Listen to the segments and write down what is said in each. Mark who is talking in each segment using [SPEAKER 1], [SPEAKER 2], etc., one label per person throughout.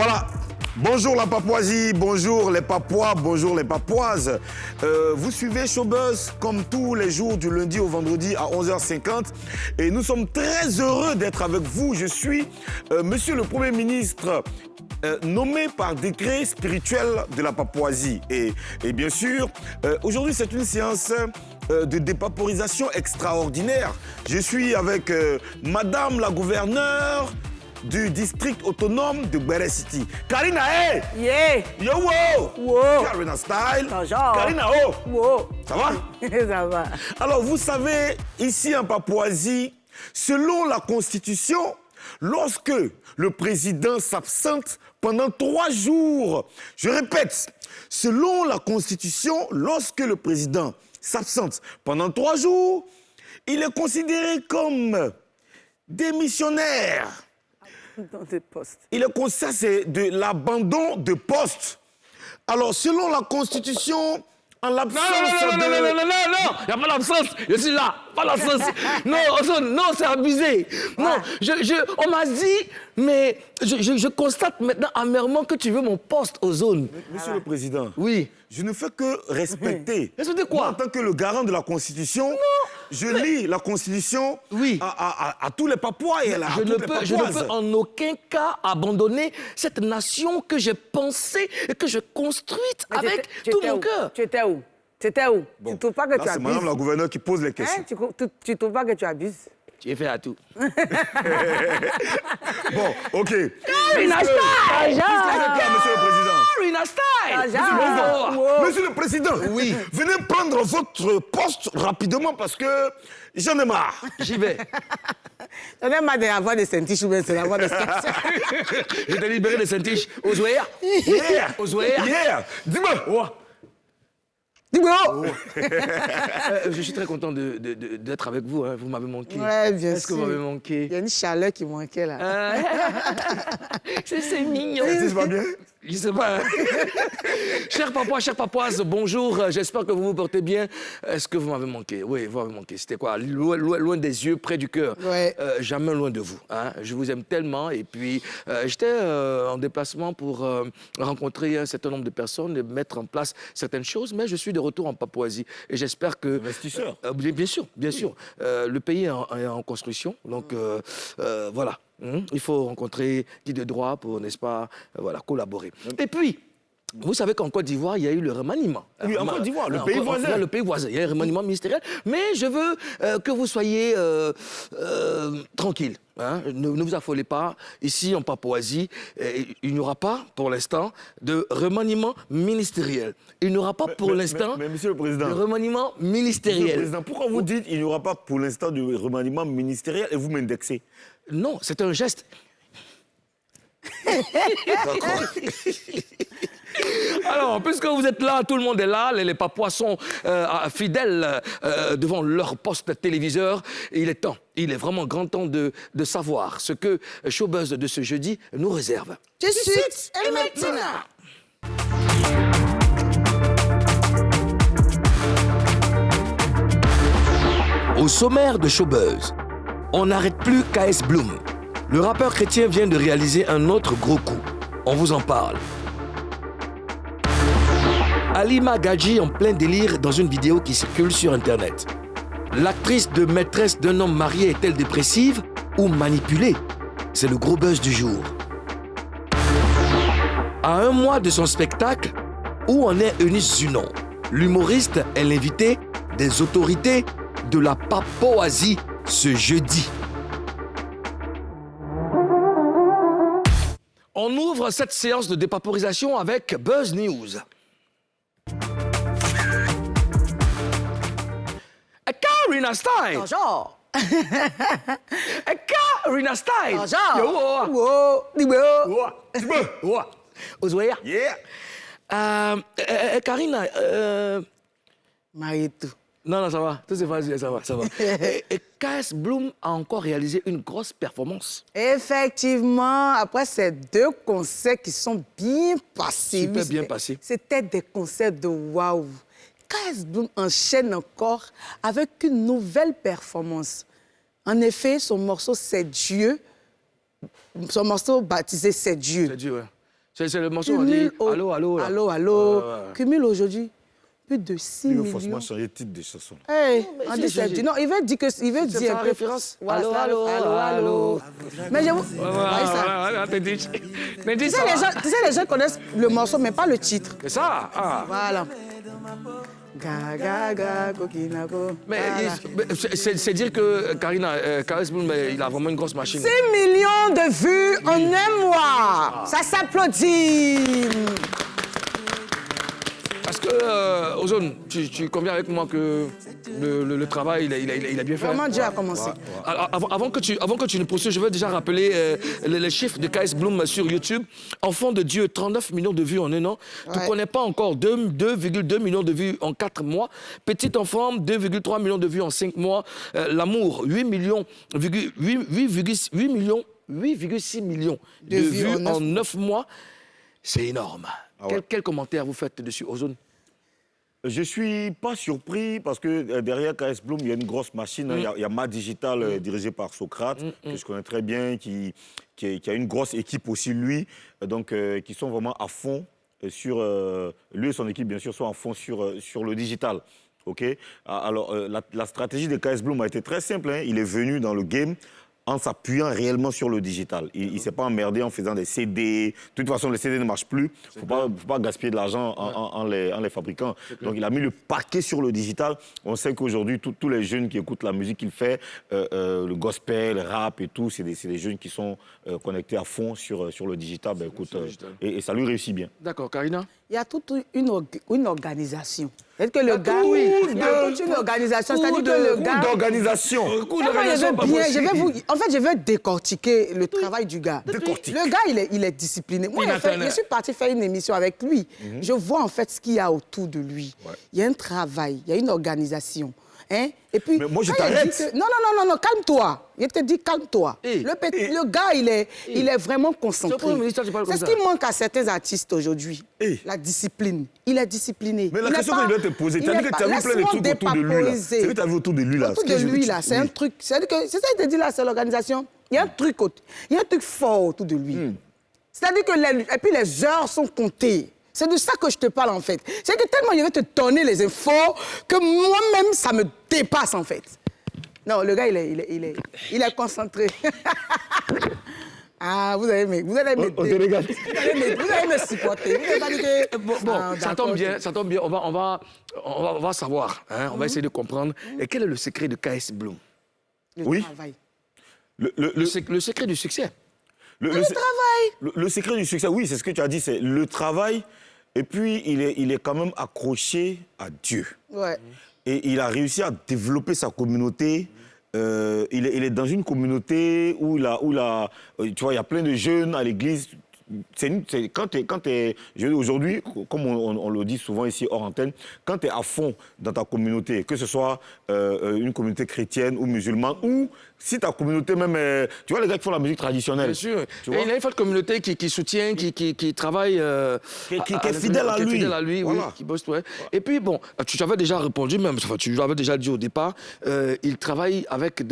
[SPEAKER 1] Voilà. Bonjour la Papouasie, bonjour les Papouas, bonjour les Papouases. Vous suivez Showbuzz comme tous les jours du lundi au vendredi à 11h50 et nous sommes très heureux d'être avec vous. Je suis Monsieur le Premier ministre nommé par décret spirituel de la Papouasie. Et bien sûr, aujourd'hui c'est une séance de dépaporisation extraordinaire. Je suis avec Madame la gouverneure du district autonome de Bere City. Karina, hey!
[SPEAKER 2] Yeah!
[SPEAKER 1] Yo, wow!
[SPEAKER 2] Wow!
[SPEAKER 1] Karina Style.
[SPEAKER 2] Bonjour.
[SPEAKER 1] Karina, oh!
[SPEAKER 2] Wow!
[SPEAKER 1] Ça va?
[SPEAKER 2] Ça va.
[SPEAKER 1] Alors, vous savez, ici en Papouasie, selon la Constitution, lorsque le président s'absente pendant 3 jours, je répète, selon la Constitution, lorsque le président s'absente pendant 3 jours, il est considéré comme démissionnaire.
[SPEAKER 2] Dans des postes.
[SPEAKER 1] Ça, c'est de l'abandon de poste. Alors, selon la Constitution, en l'absence
[SPEAKER 3] Non, il n'y a pas d'absence. Je suis là, pas d'absence. Non, c'est abusé. Non, on m'a dit, mais je constate maintenant amèrement que tu veux mon poste aux zones.
[SPEAKER 1] Monsieur le Président,
[SPEAKER 3] Oui.
[SPEAKER 1] je ne fais que respecter.
[SPEAKER 3] Respecter quoi?
[SPEAKER 1] Moi, en tant que le garant de la Constitution, je lis la Constitution
[SPEAKER 3] Oui.
[SPEAKER 1] à tous les Papouas et à
[SPEAKER 3] Je
[SPEAKER 1] toutes
[SPEAKER 3] ne
[SPEAKER 1] les
[SPEAKER 3] peux
[SPEAKER 1] Papouases.
[SPEAKER 3] en aucun cas abandonner cette nation que j'ai pensée et que j'ai construite avec tout mon cœur.
[SPEAKER 2] Tu étais où? Tu étais où?
[SPEAKER 1] Bon,
[SPEAKER 2] Tu ne trouves pas que
[SPEAKER 1] là,
[SPEAKER 2] tu
[SPEAKER 1] c'est
[SPEAKER 2] abuses?
[SPEAKER 1] Madame la gouverneure qui pose les questions.
[SPEAKER 2] Hein? Tu ne trouves pas que tu abuses?
[SPEAKER 3] Tu es fait à tout.
[SPEAKER 1] Bon, OK.
[SPEAKER 3] Karina Style!
[SPEAKER 1] Puisque vous êtes là, Monsieur le Président.
[SPEAKER 3] Karina Style!
[SPEAKER 2] Wow.
[SPEAKER 1] Monsieur le Président,
[SPEAKER 3] Oui.
[SPEAKER 1] venez prendre votre poste rapidement parce que j'en ai marre.
[SPEAKER 3] J'y vais.
[SPEAKER 2] On est mal de la voix de Saint-Tiche ou bien c'est la voix de Saint-Tiche?
[SPEAKER 3] Je t'ai libéré de Saint-Tiche. Aux Ouéa.
[SPEAKER 1] Yeah.
[SPEAKER 3] Aux Ouéa.
[SPEAKER 1] Yeah. Dis-moi.
[SPEAKER 2] Dis-moi!
[SPEAKER 3] Je suis très content d'être avec vous. Hein. Vous m'avez manqué.
[SPEAKER 2] Ouais, bien sûr.
[SPEAKER 3] Est-ce que vous m'avez manqué?
[SPEAKER 2] Il y a une chaleur qui manquait là.
[SPEAKER 3] C'est mignon.
[SPEAKER 1] Saint-Tiche va bien?
[SPEAKER 3] Je sais pas. Hein. Chers Papouas, chères Papouases, bonjour. J'espère que vous vous portez bien. Est-ce que vous m'avez manqué? Oui, vous m'avez manqué. C'était quoi? Loin des yeux, près du cœur.
[SPEAKER 2] Ouais.
[SPEAKER 3] Jamais loin de vous. Hein. Je vous aime tellement. Et puis, j'étais en déplacement pour rencontrer un certain nombre de personnes et mettre en place certaines choses. Mais je suis de retour en Papouasie. Et j'espère que...
[SPEAKER 1] Investisseur.
[SPEAKER 3] Bien sûr, bien sûr. Le pays est en construction. Donc, voilà. Il faut rencontrer qui de droit pour, n'est-ce pas, voilà, collaborer. Et puis, vous savez qu'en Côte d'Ivoire, il y a eu le remaniement.
[SPEAKER 1] Oui, en Côte d'Ivoire, le pays voisin.
[SPEAKER 3] Le pays voisin. Il y a un remaniement ministériel. Mais je veux que vous soyez tranquille. Hein? Ne vous affolez pas. Ici, en Papouasie, il n'y aura pas, pour l'instant, de remaniement ministériel. Il n'y aura pas, pour l'instant,
[SPEAKER 1] mais Monsieur le Président,
[SPEAKER 3] de remaniement
[SPEAKER 1] Monsieur le
[SPEAKER 3] ministériel.
[SPEAKER 1] Président, pourquoi vous dites qu'il n'y aura pas pour l'instant de remaniement ministériel et vous m'indexez?
[SPEAKER 3] Non, c'est un geste.
[SPEAKER 1] D'accord.
[SPEAKER 3] Alors, puisque vous êtes là, tout le monde est là, les Papouas sont fidèles devant leur poste téléviseur, il est vraiment grand temps de savoir ce que Showbuzz de ce jeudi nous réserve.
[SPEAKER 2] Tout de suite et maintenant!
[SPEAKER 3] Au sommaire de Showbuzz, on n'arrête plus KS Bloom. Le rappeur chrétien vient de réaliser un autre gros coup. On vous en parle. Halima Gadji en plein délire dans une vidéo qui circule sur Internet. L'actrice de Maîtresse d'un homme marié est-elle dépressive ou manipulée? C'est le gros buzz du jour. À 1 mois de son spectacle, où en est Eunice Zunon? L'humoriste est l'invité des autorités de la Papouasie ce jeudi. On ouvre cette séance de dépaporisation avec Buzz News. Karina Style!
[SPEAKER 2] Bonjour!
[SPEAKER 3] Karina Style!
[SPEAKER 2] Bonjour!
[SPEAKER 3] Yo!
[SPEAKER 2] Wow! Dis-moi!
[SPEAKER 3] Wow! Ozoya!
[SPEAKER 1] Yeah.
[SPEAKER 3] Karina,
[SPEAKER 2] Marie tout.
[SPEAKER 3] non, ça va. Tout c'est facile, ça va. Et KS Bloom a encore réalisé une grosse performance.
[SPEAKER 2] Effectivement, après ces 2 concerts qui sont bien passés.
[SPEAKER 3] Super
[SPEAKER 2] oui,
[SPEAKER 3] bien passés.
[SPEAKER 2] C'était des concerts de waouh. KS Bloom enchaîne encore avec une nouvelle performance. En effet, son morceau C'est Dieu, son morceau baptisé C'est Dieu.
[SPEAKER 3] C'est Dieu, ouais. C'est le morceau où on dit allô, allô. Là.
[SPEAKER 2] Allô, allô. Cumule aujourd'hui plus de 6
[SPEAKER 1] Il
[SPEAKER 2] millions.
[SPEAKER 1] faut forcément changer le titre des chansons.
[SPEAKER 2] Hey,
[SPEAKER 3] mais
[SPEAKER 2] on
[SPEAKER 3] c'est
[SPEAKER 2] dit c'est
[SPEAKER 3] changé.
[SPEAKER 2] non, il veut dire que il veut dire
[SPEAKER 3] faire référence.
[SPEAKER 2] Voilà,
[SPEAKER 3] Allô, allô, allô.
[SPEAKER 2] Mais je vous voyez ça.
[SPEAKER 3] Mais dis
[SPEAKER 2] Tu sais,
[SPEAKER 3] ça.
[SPEAKER 2] les gens connaissent le morceau mais pas le titre.
[SPEAKER 3] C'est ça. Ah.
[SPEAKER 2] Voilà. Ga ga ga coquinaco.
[SPEAKER 3] Mais
[SPEAKER 2] Voilà.
[SPEAKER 3] c'est dire que Karis Bloom, il a vraiment une grosse machine.
[SPEAKER 2] 6 millions de vues en un mois. Ça s'applaudit.
[SPEAKER 3] Parce que, Ozone, tu conviens avec moi que le travail, il a bien fait.
[SPEAKER 2] Vraiment, Dieu a commencé.
[SPEAKER 3] Alors, avant que tu ne poursuives, je veux déjà rappeler les chiffres de Karis Bloom sur YouTube. Enfant de Dieu, 39 millions de vues en un an. Tu ne connais pas encore 2,2 millions de vues en 4 mois. Petit enfant, 2,3 millions de vues en 5 mois. L'amour, 8,6 millions de vues en 9 mois. C'est énorme. Quel commentaire vous faites dessus, Ozone?
[SPEAKER 1] Je suis pas surpris parce que derrière KS Bloom, il y a une grosse machine. Hein. Il y a Ma Digital dirigé par Socrate, que je connais très bien, qui a une grosse équipe aussi, lui, donc qui sont vraiment à fond sur... lui et son équipe, bien sûr, sont à fond sur le digital. Okay. Alors, la stratégie de KS Bloom a été très simple. Hein. Il est venu dans le game en s'appuyant réellement sur le digital. Il ne s'est pas emmerdé en faisant des CD. De toute façon, les CD ne marchent plus. Il ne faut pas gaspiller de l'argent en les fabriquant. Donc, il a mis le paquet sur le digital. On sait qu'aujourd'hui, tous les jeunes qui écoutent la musique qu'il fait, le gospel, le rap et tout, c'est des jeunes qui sont connectés à fond sur le digital. Ben, écoute, et ça lui réussit bien.
[SPEAKER 3] D'accord, Karina?
[SPEAKER 2] Il y a toute une organisation. C'est-à-dire que le gars, il y a toute une organisation. C'est-à-dire que le gars...
[SPEAKER 1] d'organisation.
[SPEAKER 2] En fait, je veux décortiquer le travail du gars.
[SPEAKER 1] Décortique.
[SPEAKER 2] Le gars, il est discipliné. Moi, je suis partie faire une émission avec lui. Je vois en fait ce qu'il y a autour de lui. Il y a un travail, il y a une organisation. Hein? Et puis,
[SPEAKER 1] mais moi, je
[SPEAKER 2] quand il
[SPEAKER 1] t'arrête.
[SPEAKER 2] dit que- Non, calme-toi. Je te dis, calme-toi. Le gars, il est vraiment concentré.
[SPEAKER 3] C'est le Premier ministre, tu parles comme
[SPEAKER 2] C'est ce
[SPEAKER 3] ça.
[SPEAKER 2] qui manque à certains artistes aujourd'hui. La discipline. Il est discipliné.
[SPEAKER 1] Mais la
[SPEAKER 2] Il
[SPEAKER 1] question
[SPEAKER 2] n'est
[SPEAKER 1] que je
[SPEAKER 2] pas-
[SPEAKER 1] dois te poser,
[SPEAKER 2] il
[SPEAKER 1] tu as
[SPEAKER 2] n'est
[SPEAKER 1] dit que
[SPEAKER 2] pas-
[SPEAKER 1] tu as vu plein de
[SPEAKER 2] laisse-moi
[SPEAKER 1] trucs autour de lui, là.
[SPEAKER 2] dépaporiser.
[SPEAKER 1] C'est que tu as vu autour de lui, là.
[SPEAKER 2] Autour
[SPEAKER 1] Ce que
[SPEAKER 2] de
[SPEAKER 1] je veux
[SPEAKER 2] lui,
[SPEAKER 1] que
[SPEAKER 2] là,
[SPEAKER 1] tu-
[SPEAKER 2] c'est un
[SPEAKER 1] oui.
[SPEAKER 2] truc. C'est ça que je te dis, là, c'est l'organisation. Il y a un truc, il y a un truc fort autour de lui. C'est-à-dire que et puis les heures sont comptées. C'est de ça que je te parle, en fait. C'est que tellement je vais te donner les infos que moi-même, ça me dépasse, en fait. Non, le gars, il est concentré. Ah, vous allez me
[SPEAKER 1] On te regarde.
[SPEAKER 2] vous allez me supporter. Vous allez pas dire que...
[SPEAKER 3] Bon,
[SPEAKER 2] Ah,
[SPEAKER 3] ça
[SPEAKER 2] d'accord,
[SPEAKER 3] tombe bien. On va savoir. Hein, on va essayer de comprendre. Et quel est le secret de KS Bloom?
[SPEAKER 2] Le
[SPEAKER 1] Oui.
[SPEAKER 2] travail.
[SPEAKER 3] Le secret du succès.
[SPEAKER 1] Le
[SPEAKER 2] travail.
[SPEAKER 1] Le secret du succès, oui, c'est ce que tu as dit, c'est le travail. Et puis, il est quand même accroché à Dieu.
[SPEAKER 2] Ouais.
[SPEAKER 1] Et il a réussi à développer sa communauté. Il est dans une communauté où tu vois, il y a plein de jeunes à l'église. Quand t'es jeune aujourd'hui, comme on le dit souvent ici hors antenne, quand tu es à fond dans ta communauté, que ce soit une communauté chrétienne ou musulmane, ou si ta communauté même, tu vois les gars qui font la musique traditionnelle.
[SPEAKER 3] Bien sûr.
[SPEAKER 1] Tu
[SPEAKER 3] Et
[SPEAKER 1] vois?
[SPEAKER 3] il a une forte communauté qui soutient, qui travaille...
[SPEAKER 1] Qui est fidèle à lui.
[SPEAKER 3] Qui est fidèle à lui,
[SPEAKER 1] Voilà.
[SPEAKER 3] oui, qui bosse, ouais. Et puis, bon, tu avais déjà répondu même, enfin, tu l'avais déjà dit au départ, il travaille avec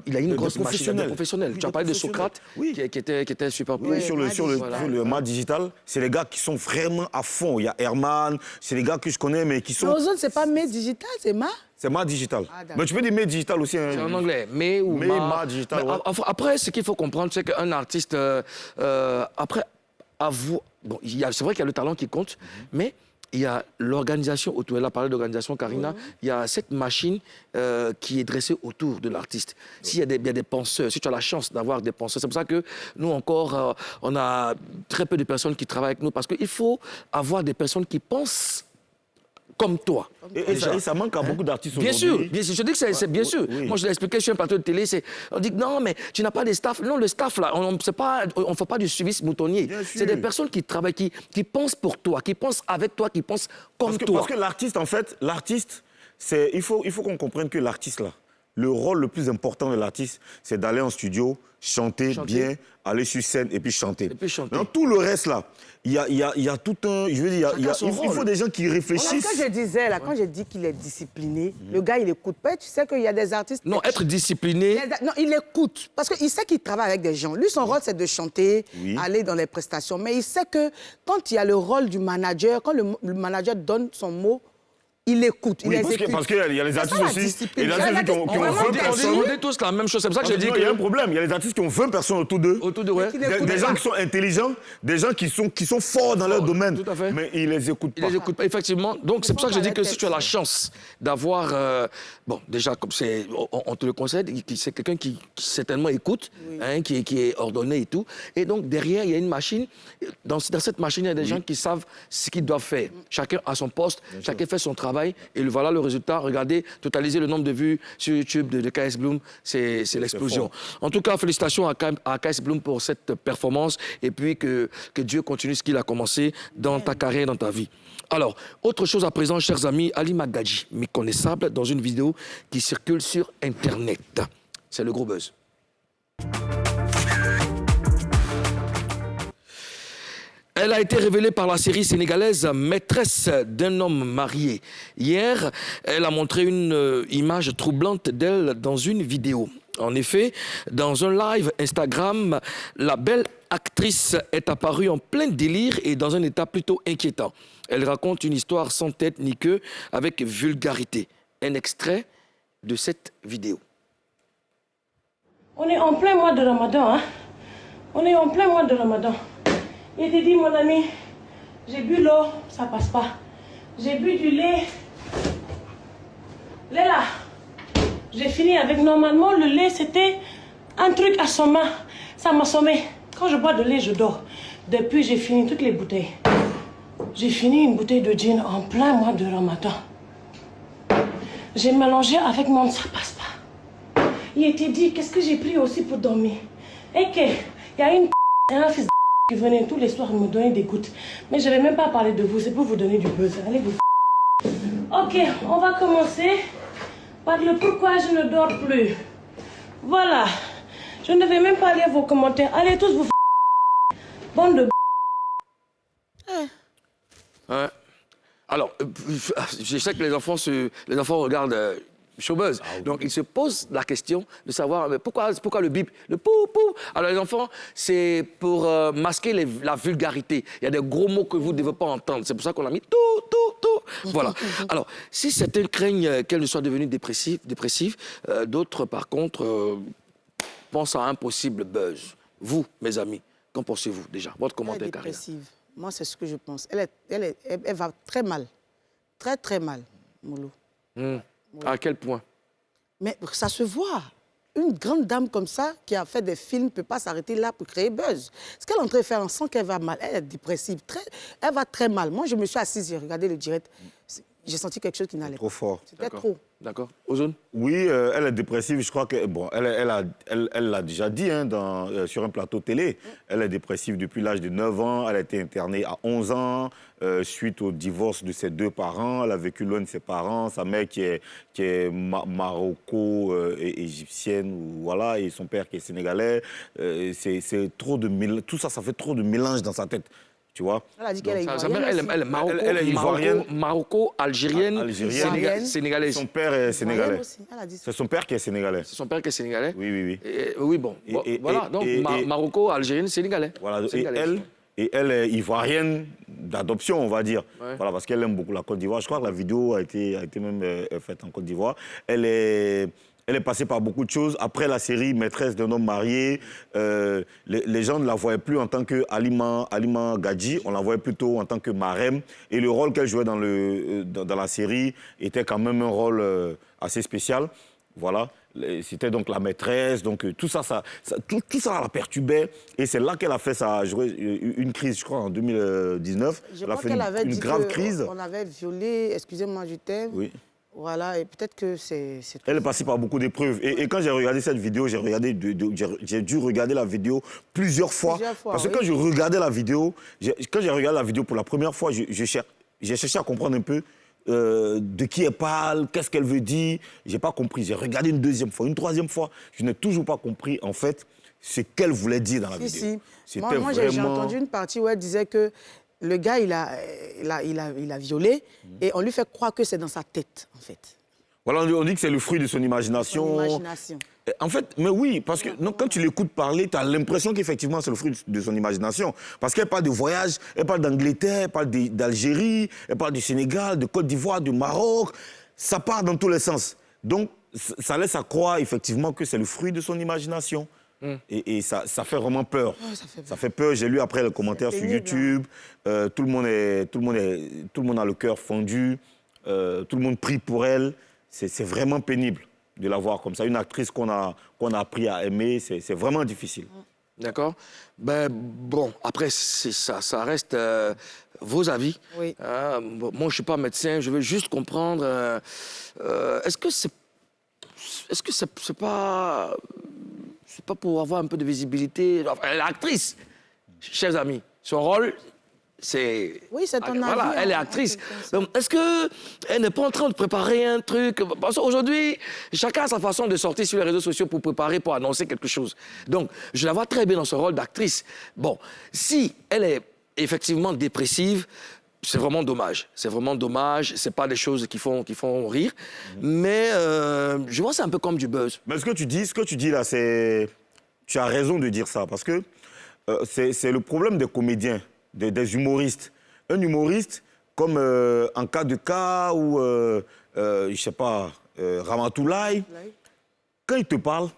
[SPEAKER 3] il a une grosse machine, des professionnels.
[SPEAKER 1] Oui,
[SPEAKER 3] Tu as
[SPEAKER 1] des
[SPEAKER 3] parlé de
[SPEAKER 1] professionnels.
[SPEAKER 3] Socrate,
[SPEAKER 1] Oui.
[SPEAKER 3] qui était super pro.
[SPEAKER 1] Oui, sur
[SPEAKER 3] Voilà.
[SPEAKER 1] le Ma Digital, c'est les gars qui sont vraiment à fond. Il y a Herman, c'est les gars que je connais, mais qui sont...
[SPEAKER 2] Ozone, c'est pas mes digital, c'est ma.
[SPEAKER 1] C'est Ma Digital.
[SPEAKER 2] Ah, d'accord.
[SPEAKER 1] Mais tu peux dire Ma Digital aussi. Hein.
[SPEAKER 3] C'est en anglais, mais ou
[SPEAKER 1] Mais, Ma Digital,
[SPEAKER 3] Mais
[SPEAKER 1] ouais.
[SPEAKER 3] Après, ce qu'il faut comprendre, c'est qu'un artiste, après, bon, c'est vrai qu'il y a le talent qui compte, mais il y a l'organisation autour. Elle a parlé d'organisation, Karina. Il y a cette machine qui est dressée autour de l'artiste. S'il y a des penseurs, si tu as la chance d'avoir des penseurs, c'est pour ça que nous encore, on a très peu de personnes qui travaillent avec nous, parce qu'il faut avoir des personnes qui pensent comme toi.
[SPEAKER 1] Et ça manque à beaucoup d'artistes
[SPEAKER 3] Bien sûr,
[SPEAKER 1] aujourd'hui.
[SPEAKER 3] bien sûr. Je dis que c'est bien sûr.
[SPEAKER 1] Oui.
[SPEAKER 3] Moi, je l'ai expliqué sur un plateau de télé. On dit que non, mais tu n'as pas de staff. Non, le staff, là, on ne fait pas du suivi moutonnier.
[SPEAKER 1] Bien sûr.
[SPEAKER 3] C'est des personnes qui travaillent, qui pensent pour toi, qui pensent avec toi, qui pensent comme toi.
[SPEAKER 1] Parce que l'artiste, en fait, il faut qu'on comprenne que l'artiste, là, le rôle le plus important de l'artiste, c'est d'aller en studio, chanter bien, aller sur scène et puis chanter. Dans tout le reste, là, il y a tout un... Je veux dire, il faut des gens qui réfléchissent.
[SPEAKER 2] Quand je disais, là, quand j'ai dit qu'il est discipliné, le gars, il écoute pas. Tu sais qu'il y a des artistes...
[SPEAKER 3] Non, être discipliné...
[SPEAKER 2] Non, il écoute. Parce qu'il sait qu'il travaille avec des gens. Lui, son rôle, c'est de chanter, aller dans les prestations. Mais il sait que quand il y a le rôle du manager, quand le manager donne son mot, il écoute, il exécute.
[SPEAKER 1] Parce qu'il y a les artistes aussi, qui ont 20 personnes.
[SPEAKER 3] On dit tous la même chose, c'est pour ça que j'ai dit
[SPEAKER 1] qu'il y a un problème. Il y a les artistes qui ont 20 personnes autour d'eux. Des gens qui sont intelligents, des gens qui sont forts dans leur domaine.
[SPEAKER 3] Tout à fait.
[SPEAKER 1] Mais ils les écoutent pas.
[SPEAKER 3] Ils les écoutent pas, effectivement. Donc c'est pour ça que j'ai dit que si tu as la chance d'avoir... bon, déjà, comme c'est, on te le concède, c'est quelqu'un qui certainement écoute, hein, qui est ordonné et tout. Et donc derrière, il y a une machine. Dans cette machine, il y a des gens qui savent ce qu'ils doivent faire. Chacun a son poste, chacun fait son travail. Et voilà le résultat. Regardez, totaliser le nombre de vues sur YouTube de KS Bloom, c'est l'explosion. En tout cas, félicitations à KS Bloom pour cette performance et puis que Dieu continue ce qu'il a commencé dans ta carrière, dans ta vie. Alors, autre chose à présent, chers amis, Halima Gadji, méconnaissable dans une vidéo qui circule sur Internet. C'est le gros buzz. Elle a été révélée par la série sénégalaise Maîtresse d'un homme marié. Hier, elle a montré une image troublante d'elle dans une vidéo. En effet, dans un live Instagram, la belle actrice est apparue en plein délire et dans un état plutôt inquiétant. Elle raconte une histoire sans tête ni queue avec vulgarité. Un extrait de cette vidéo.
[SPEAKER 4] On est en plein mois de Ramadan, hein? On est en plein mois de Ramadan. Il te dit, mon ami, j'ai bu l'eau, ça passe pas. J'ai bu du lait. Lait là. J'ai fini avec, normalement, le lait, c'était un truc assommant. Ça m'assommait. Quand je bois de lait, je dors. Depuis, j'ai fini toutes les bouteilles. J'ai fini une bouteille de gin en plein mois de Ramadan. J'ai mélangé avec mon... Ça passe pas. Il était dit, qu'est-ce que j'ai pris aussi pour dormir? Et qu'il y a une un fils qui venait tous les soirs me donner des gouttes. Mais je ne vais même pas parler de vous, c'est pour vous donner du buzz. Allez vous. Ok, on va commencer par le pourquoi je ne dors plus. Voilà. Je ne vais même pas lire vos commentaires. Allez tous vous. Bande de...
[SPEAKER 3] Ouais. Alors, je sais que les enfants regardent Showbuzz. Donc, ils se posent la question de savoir mais pourquoi le bip, le pou, pou. Alors, les enfants, c'est pour masquer la vulgarité. Il y a des gros mots que vous ne devez pas entendre. C'est pour ça qu'on a mis tout. Voilà. Alors, si certains craignent qu'elle ne soit devenue dépressive, d'autres, par contre, pensent à un possible buzz. Vous, mes amis, qu'en pensez-vous déjà? Votre commentaire, Karina.
[SPEAKER 2] Dépressive. Moi, c'est ce que je pense. Elle va très mal. Très mal, Moulou.
[SPEAKER 3] À quel point?
[SPEAKER 2] Mais ça se voit. Une grande dame comme ça, qui a fait des films, ne peut pas s'arrêter là pour créer buzz. Ce qu'elle est en train de faire, on sent qu'elle va mal. Elle est dépressive. Elle va très mal. Moi, je me suis assise, j'ai regardé le direct. J'ai senti quelque chose qui n'allait pas.
[SPEAKER 1] Trop fort.
[SPEAKER 2] C'était trop.
[SPEAKER 3] D'accord. Ozone?
[SPEAKER 1] Oui, elle est dépressive. Je crois que, bon, elle l'a déjà dit hein, sur un plateau télé. Elle est dépressive depuis l'âge de 9 ans. Elle a été internée à 11 ans suite au divorce de ses deux parents. Elle a vécu loin de ses parents. Sa mère qui est maroco-égyptienne, voilà, et son père qui est sénégalais. C'est trop de tout ça, ça fait trop de mélange dans sa tête. Tu vois?
[SPEAKER 2] Elle a dit qu'elle est ivoirienne.
[SPEAKER 3] Elle est ivoirienne.
[SPEAKER 1] Algérienne.
[SPEAKER 3] Sénégalaise.
[SPEAKER 1] Son père est sénégalais.
[SPEAKER 2] C'est
[SPEAKER 1] son père qui est sénégalais.
[SPEAKER 3] C'est son père qui est sénégalais?
[SPEAKER 1] Oui.
[SPEAKER 3] Oui, bon. Voilà, donc Marocco, Algérienne, sénégalaise. Voilà,
[SPEAKER 1] et elle est ivoirienne d'adoption, on va dire. Ouais. Voilà, parce qu'elle aime beaucoup la Côte d'Ivoire. Je crois que la vidéo a été même faite en Côte d'Ivoire. Elle est passée par beaucoup de choses. Après la série Maîtresse d'un homme marié, les gens ne la voyaient plus en tant que Halima Gadji, on la voyait plutôt en tant que marraine. Et le rôle qu'elle jouait dans la série était quand même un rôle assez spécial. Voilà. C'était donc la maîtresse, donc tout ça la perturbait. Et c'est là qu'elle a fait une crise, je crois, en 2019.
[SPEAKER 2] Elle a fait une
[SPEAKER 1] grave crise.
[SPEAKER 2] On avait violé, excusez-moi, je t'aime. Oui. Voilà, et peut-être que c'est...
[SPEAKER 1] Elle est passée par beaucoup d'épreuves. Et quand j'ai regardé cette vidéo, j'ai dû regarder la vidéo plusieurs fois. Parce que quand je regardais la vidéo, quand j'ai regardé la vidéo pour la première fois, j'ai cherché à comprendre un peu de qui elle parle, qu'est-ce qu'elle veut dire. J'ai pas compris. J'ai regardé une deuxième fois, une troisième fois. Je n'ai toujours pas compris, en fait, ce qu'elle voulait dire dans la vidéo.
[SPEAKER 2] Si. Moi j'ai entendu une partie où elle disait que le gars, il a violé et on lui fait croire que c'est dans sa tête, en fait.
[SPEAKER 1] Voilà, on dit que c'est le fruit de son imagination. En fait, mais oui, parce que non, quand tu l'écoutes parler, tu as l'impression qu'effectivement, c'est le fruit de son imagination. Parce qu'elle parle de voyage, elle parle d'Angleterre, elle parle d'Algérie, elle parle du Sénégal, de Côte d'Ivoire, du Maroc. Ça part dans tous les sens. Donc, ça laisse à croire, effectivement, que c'est le fruit de son imagination. Et ça fait vraiment peur. Oh, ça fait peur. J'ai lu après les commentaires sur YouTube. Tout le monde a le cœur fondu. Tout le monde prie pour elle. C'est vraiment pénible de la voir comme ça. Une actrice qu'on a appris à aimer, c'est vraiment difficile.
[SPEAKER 3] D'accord. Ben, bon, après, ça reste vos avis.
[SPEAKER 2] Oui.
[SPEAKER 3] Moi, je ne suis pas médecin, je veux juste comprendre. Est-ce que c'est pas... C'est pas pour avoir un peu de visibilité. Enfin, elle est actrice, chers amis. Son rôle, c'est...
[SPEAKER 2] Oui, c'est ton avis.
[SPEAKER 3] Voilà, elle est actrice. Donc, est-ce qu'elle n'est pas en train de préparer un truc? Parce qu'aujourd'hui, chacun a sa façon de sortir sur les réseaux sociaux pour préparer, pour annoncer quelque chose. Donc, je la vois très bien dans son rôle d'actrice. Bon, si elle est effectivement dépressive, c'est vraiment dommage. C'est vraiment dommage. C'est pas des choses qui font rire. Mais je vois c'est un peu comme du buzz.
[SPEAKER 1] Mais ce que tu dis là, c'est... Tu as raison de dire ça. Parce que c'est le problème des comédiens, des humoristes. Un humoriste, comme en cas de cas ou, je sais pas, Ramatoulaye, quand il te parle,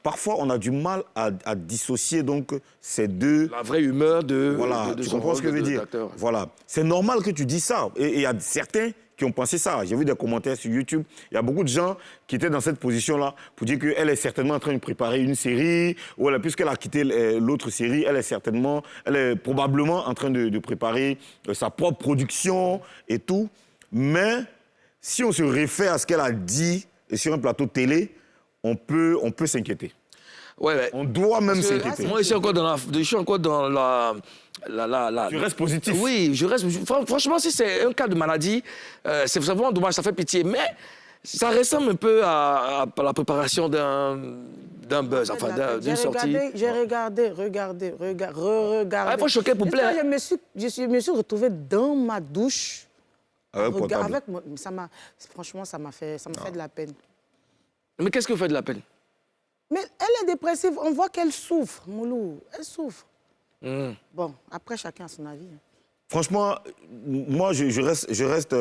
[SPEAKER 1] parfois, on a du mal à dissocier donc ces deux...
[SPEAKER 3] La vraie humeur de
[SPEAKER 1] Voilà, tu comprends ce que je veux dire. Voilà. C'est normal que tu dis ça. Et il y a certains qui ont pensé ça. J'ai vu des commentaires sur YouTube. Il y a beaucoup de gens qui étaient dans cette position-là pour dire qu'elle est certainement en train de préparer une série, ou puisqu'elle a quitté l'autre série, elle est probablement en train de préparer sa propre production et tout. Mais si on se réfère à ce qu'elle a dit sur un plateau de télé, on peut s'inquiéter.
[SPEAKER 3] Ouais.
[SPEAKER 1] On doit même s'inquiéter.
[SPEAKER 3] Moi, je suis encore dans la...
[SPEAKER 1] Tu restes positif.
[SPEAKER 3] Oui, je reste... Franchement, si c'est un cas de maladie, c'est vraiment dommage, ça fait pitié. Mais ça ressemble un peu à la préparation d'un buzz, enfin d'une sortie.
[SPEAKER 2] J'ai regardé.
[SPEAKER 3] Il faut choquer pour plaire.
[SPEAKER 2] Je me suis retrouvée dans ma douche. Franchement, ça m'a fait de la peine.
[SPEAKER 3] Mais qu'est-ce que vous faites de la peine?
[SPEAKER 2] Mais elle est dépressive, on voit qu'elle souffre, Moulou, elle souffre. Bon, après, chacun a son avis.
[SPEAKER 1] Franchement, moi, je reste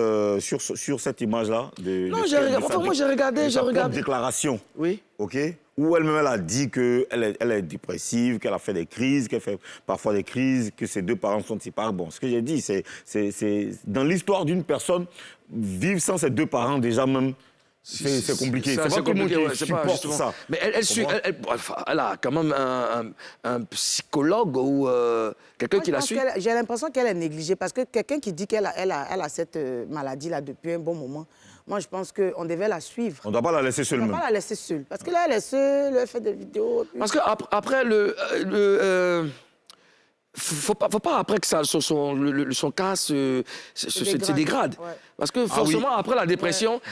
[SPEAKER 1] sur cette image-là.
[SPEAKER 3] Non, j'ai regardé.
[SPEAKER 1] Déclaration.
[SPEAKER 3] Oui.
[SPEAKER 1] OK? Où elle-même, elle a dit qu'elle est dépressive, qu'elle a fait des crises, qu'elle fait parfois des crises, que ses deux parents sont séparés. Bon, ce que j'ai dit, c'est dans l'histoire d'une personne, vivre sans ses deux parents, déjà même, c'est compliqué. C'est pas tout le monde qui supporte ça.
[SPEAKER 3] Mais elle a quand même un psychologue ou quelqu'un qui la suit.
[SPEAKER 2] J'ai l'impression qu'elle est négligée parce que quelqu'un qui dit qu'elle a cette maladie-là depuis un bon moment, moi, je pense qu'on devait la suivre.
[SPEAKER 1] On ne doit pas la laisser seule.
[SPEAKER 2] On ne doit pas la laisser seule. Parce que là, elle est seule, elle fait des vidéos.
[SPEAKER 3] Parce qu'après, faut pas après que son cas se dégrade. Ouais. Parce que forcément, après la dépression,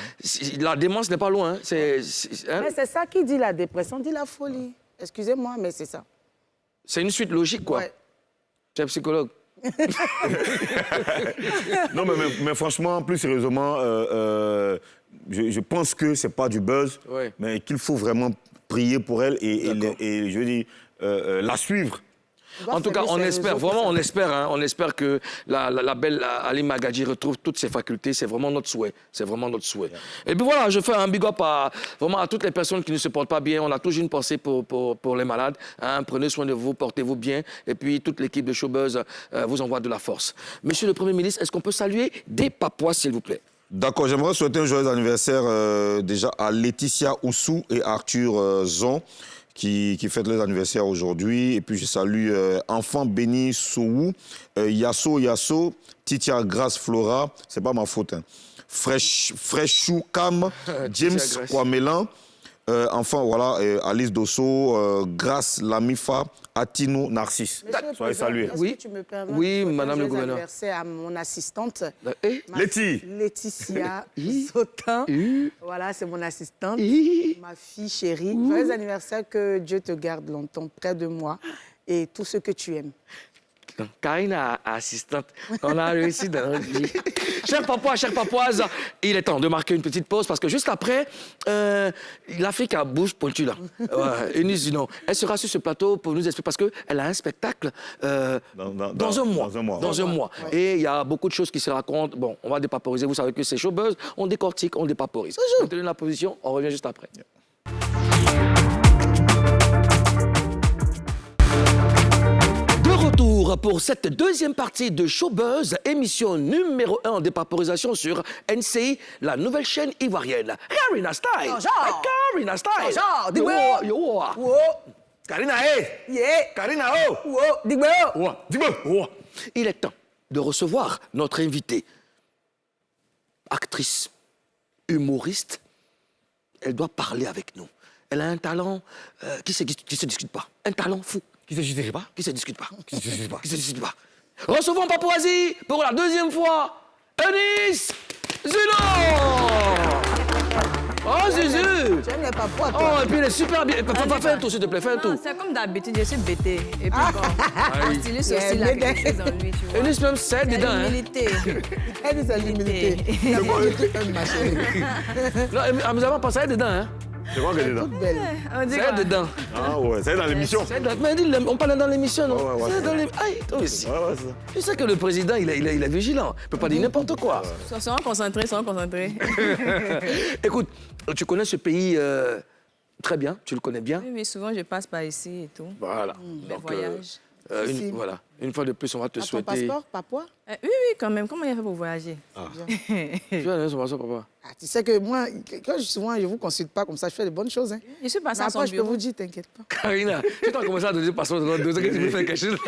[SPEAKER 3] la démence n'est pas loin.
[SPEAKER 2] Mais c'est ça qui dit la dépression, dit la folie. Excusez-moi, mais c'est ça.
[SPEAKER 3] C'est une suite logique, quoi. Ouais. Tu es psychologue.
[SPEAKER 1] Non, mais franchement, plus sérieusement, je pense que c'est pas du buzz, mais qu'il faut vraiment prier pour elle et je veux dire, la suivre.
[SPEAKER 3] En tout cas, on espère que la belle Halima Gadji retrouve toutes ses facultés. C'est vraiment notre souhait. Et puis voilà, je fais un big up à toutes les personnes qui ne se portent pas bien. On a toujours une pensée pour les malades. Prenez soin de vous, portez-vous bien. Et puis toute l'équipe de Showbuzz vous envoie de la force. Monsieur le Premier ministre, est-ce qu'on peut saluer des Papouas, s'il vous plaît?
[SPEAKER 1] D'accord, j'aimerais souhaiter un joyeux anniversaire déjà à Laetitia Oussou et Arthur Zon, qui fêtent les anniversaires aujourd'hui. Et puis je salue Enfant Béni Soou, Yasso, Titia Grace Flora, c'est pas ma faute, hein. Freshou Kam, James Kwamelan, Enfin, voilà, Alice Dosso, Grâce Lamifa, Atino, Narcisse. Soyez salués.
[SPEAKER 2] Est-ce que tu me permets
[SPEAKER 3] Oui,
[SPEAKER 2] de souhaiter
[SPEAKER 3] Madame
[SPEAKER 2] un
[SPEAKER 3] le
[SPEAKER 2] joyeux
[SPEAKER 3] gouverneur.
[SPEAKER 2] anniversaire à mon assistante.
[SPEAKER 1] Letty.
[SPEAKER 2] Laetitia Sautin. Voilà, c'est mon assistante. Ma fille chérie. Joyeux anniversaire, que Dieu te garde longtemps près de moi et tout ce que tu aimes.
[SPEAKER 3] Karine, assistante, on a réussi dans notre vie. Chers papois, chères papoises, il est temps de marquer une petite pause parce que juste après, l'Afrique a bouche pointue là. Eunice Dunant, elle sera sur ce plateau pour nous expliquer parce qu'elle a un spectacle dans un mois. Dans un mois.
[SPEAKER 2] Ouais.
[SPEAKER 3] Et il y a beaucoup de choses qui se racontent. Bon, on va dépaporiser. Vous savez que c'est showbuzz. On décortique, on dépaporise. Maintenez la position, on revient juste après. Retour pour cette deuxième partie de Showbuzz, émission numéro 1 en dépaporisation sur NCI, la nouvelle chaîne ivoirienne. Karina Style!
[SPEAKER 2] Bonjour.
[SPEAKER 3] Karina Style!
[SPEAKER 2] Bonjour, dis-moi.
[SPEAKER 3] Yo!
[SPEAKER 2] Wow.
[SPEAKER 1] Karina,
[SPEAKER 2] Yeah.
[SPEAKER 1] Karina, oh!
[SPEAKER 2] Wow. Dis-moi.
[SPEAKER 1] Dis-moi.
[SPEAKER 3] Il est temps de recevoir notre invitée. Actrice, humoriste, elle doit parler avec nous. Elle a un talent qui se discute pas. Un talent fou. Qui se discute pas. Qui se discute pas. Qui se discute pas. Qui se discute pas. Recevons en Papouasie pour la deuxième fois, Eunice Dunant. Oh, Zuzu.
[SPEAKER 2] Tu aimes les papouas,
[SPEAKER 3] Oh,
[SPEAKER 2] toi.
[SPEAKER 3] et puis elle est super bien. Fais un tour, s'il te plaît, fais un tour.
[SPEAKER 5] C'est comme d'habitude, je suis bêtée. Et puis bon, mon styliste aussi, il a quelque chose en lui, tu vois.
[SPEAKER 3] Eunice même, c'est
[SPEAKER 5] Il y
[SPEAKER 3] dedans,
[SPEAKER 5] a
[SPEAKER 3] hein.
[SPEAKER 5] l'humilité.
[SPEAKER 2] Elle dit c'est l'humilité. C'est quoi que tu aimes, ma chérie?
[SPEAKER 3] Non, nous avons pensé à dedans, hein.
[SPEAKER 1] C'est quoi que t'es dedans?
[SPEAKER 2] Toute belle.
[SPEAKER 5] On dit
[SPEAKER 3] C'est
[SPEAKER 5] quoi?
[SPEAKER 3] dedans.
[SPEAKER 1] Ah ouais, c'est dans l'émission.
[SPEAKER 3] C'est dedans. Mais dis, on parle dans l'émission, non?
[SPEAKER 1] Ouais,
[SPEAKER 3] C'est dans l'émission. Aïe, toi aussi.
[SPEAKER 1] Ouais, c'est ça.
[SPEAKER 3] Tu sais que le président, il est vigilant. Il ne peut pas dire n'importe quoi.
[SPEAKER 5] Soyons concentrés, soyons concentrés.
[SPEAKER 3] Écoute, tu connais ce pays très bien, tu le connais bien.
[SPEAKER 5] Oui, mais souvent, je passe par ici et tout.
[SPEAKER 3] Voilà.
[SPEAKER 5] Mes voyages.
[SPEAKER 3] Voilà. Une fois de plus, on va te
[SPEAKER 2] À ton
[SPEAKER 3] souhaiter...
[SPEAKER 2] passeport, papouas?
[SPEAKER 5] Oui, oui, quand même. Comment il a fait pour voyager?
[SPEAKER 3] Tu vas donner son passeport, papa.
[SPEAKER 2] Ah, tu sais que moi, quand souvent, je ne vous consulte pas comme ça, je fais de bonnes choses. Hein.
[SPEAKER 5] Je suis
[SPEAKER 2] Mais
[SPEAKER 5] passée à son
[SPEAKER 2] après, je peux
[SPEAKER 5] bureau.
[SPEAKER 2] vous dire, t'inquiète pas.
[SPEAKER 3] Karina, tu t'as commencé à donner le passeport dans 2 ans que tu veux faire quelque chose.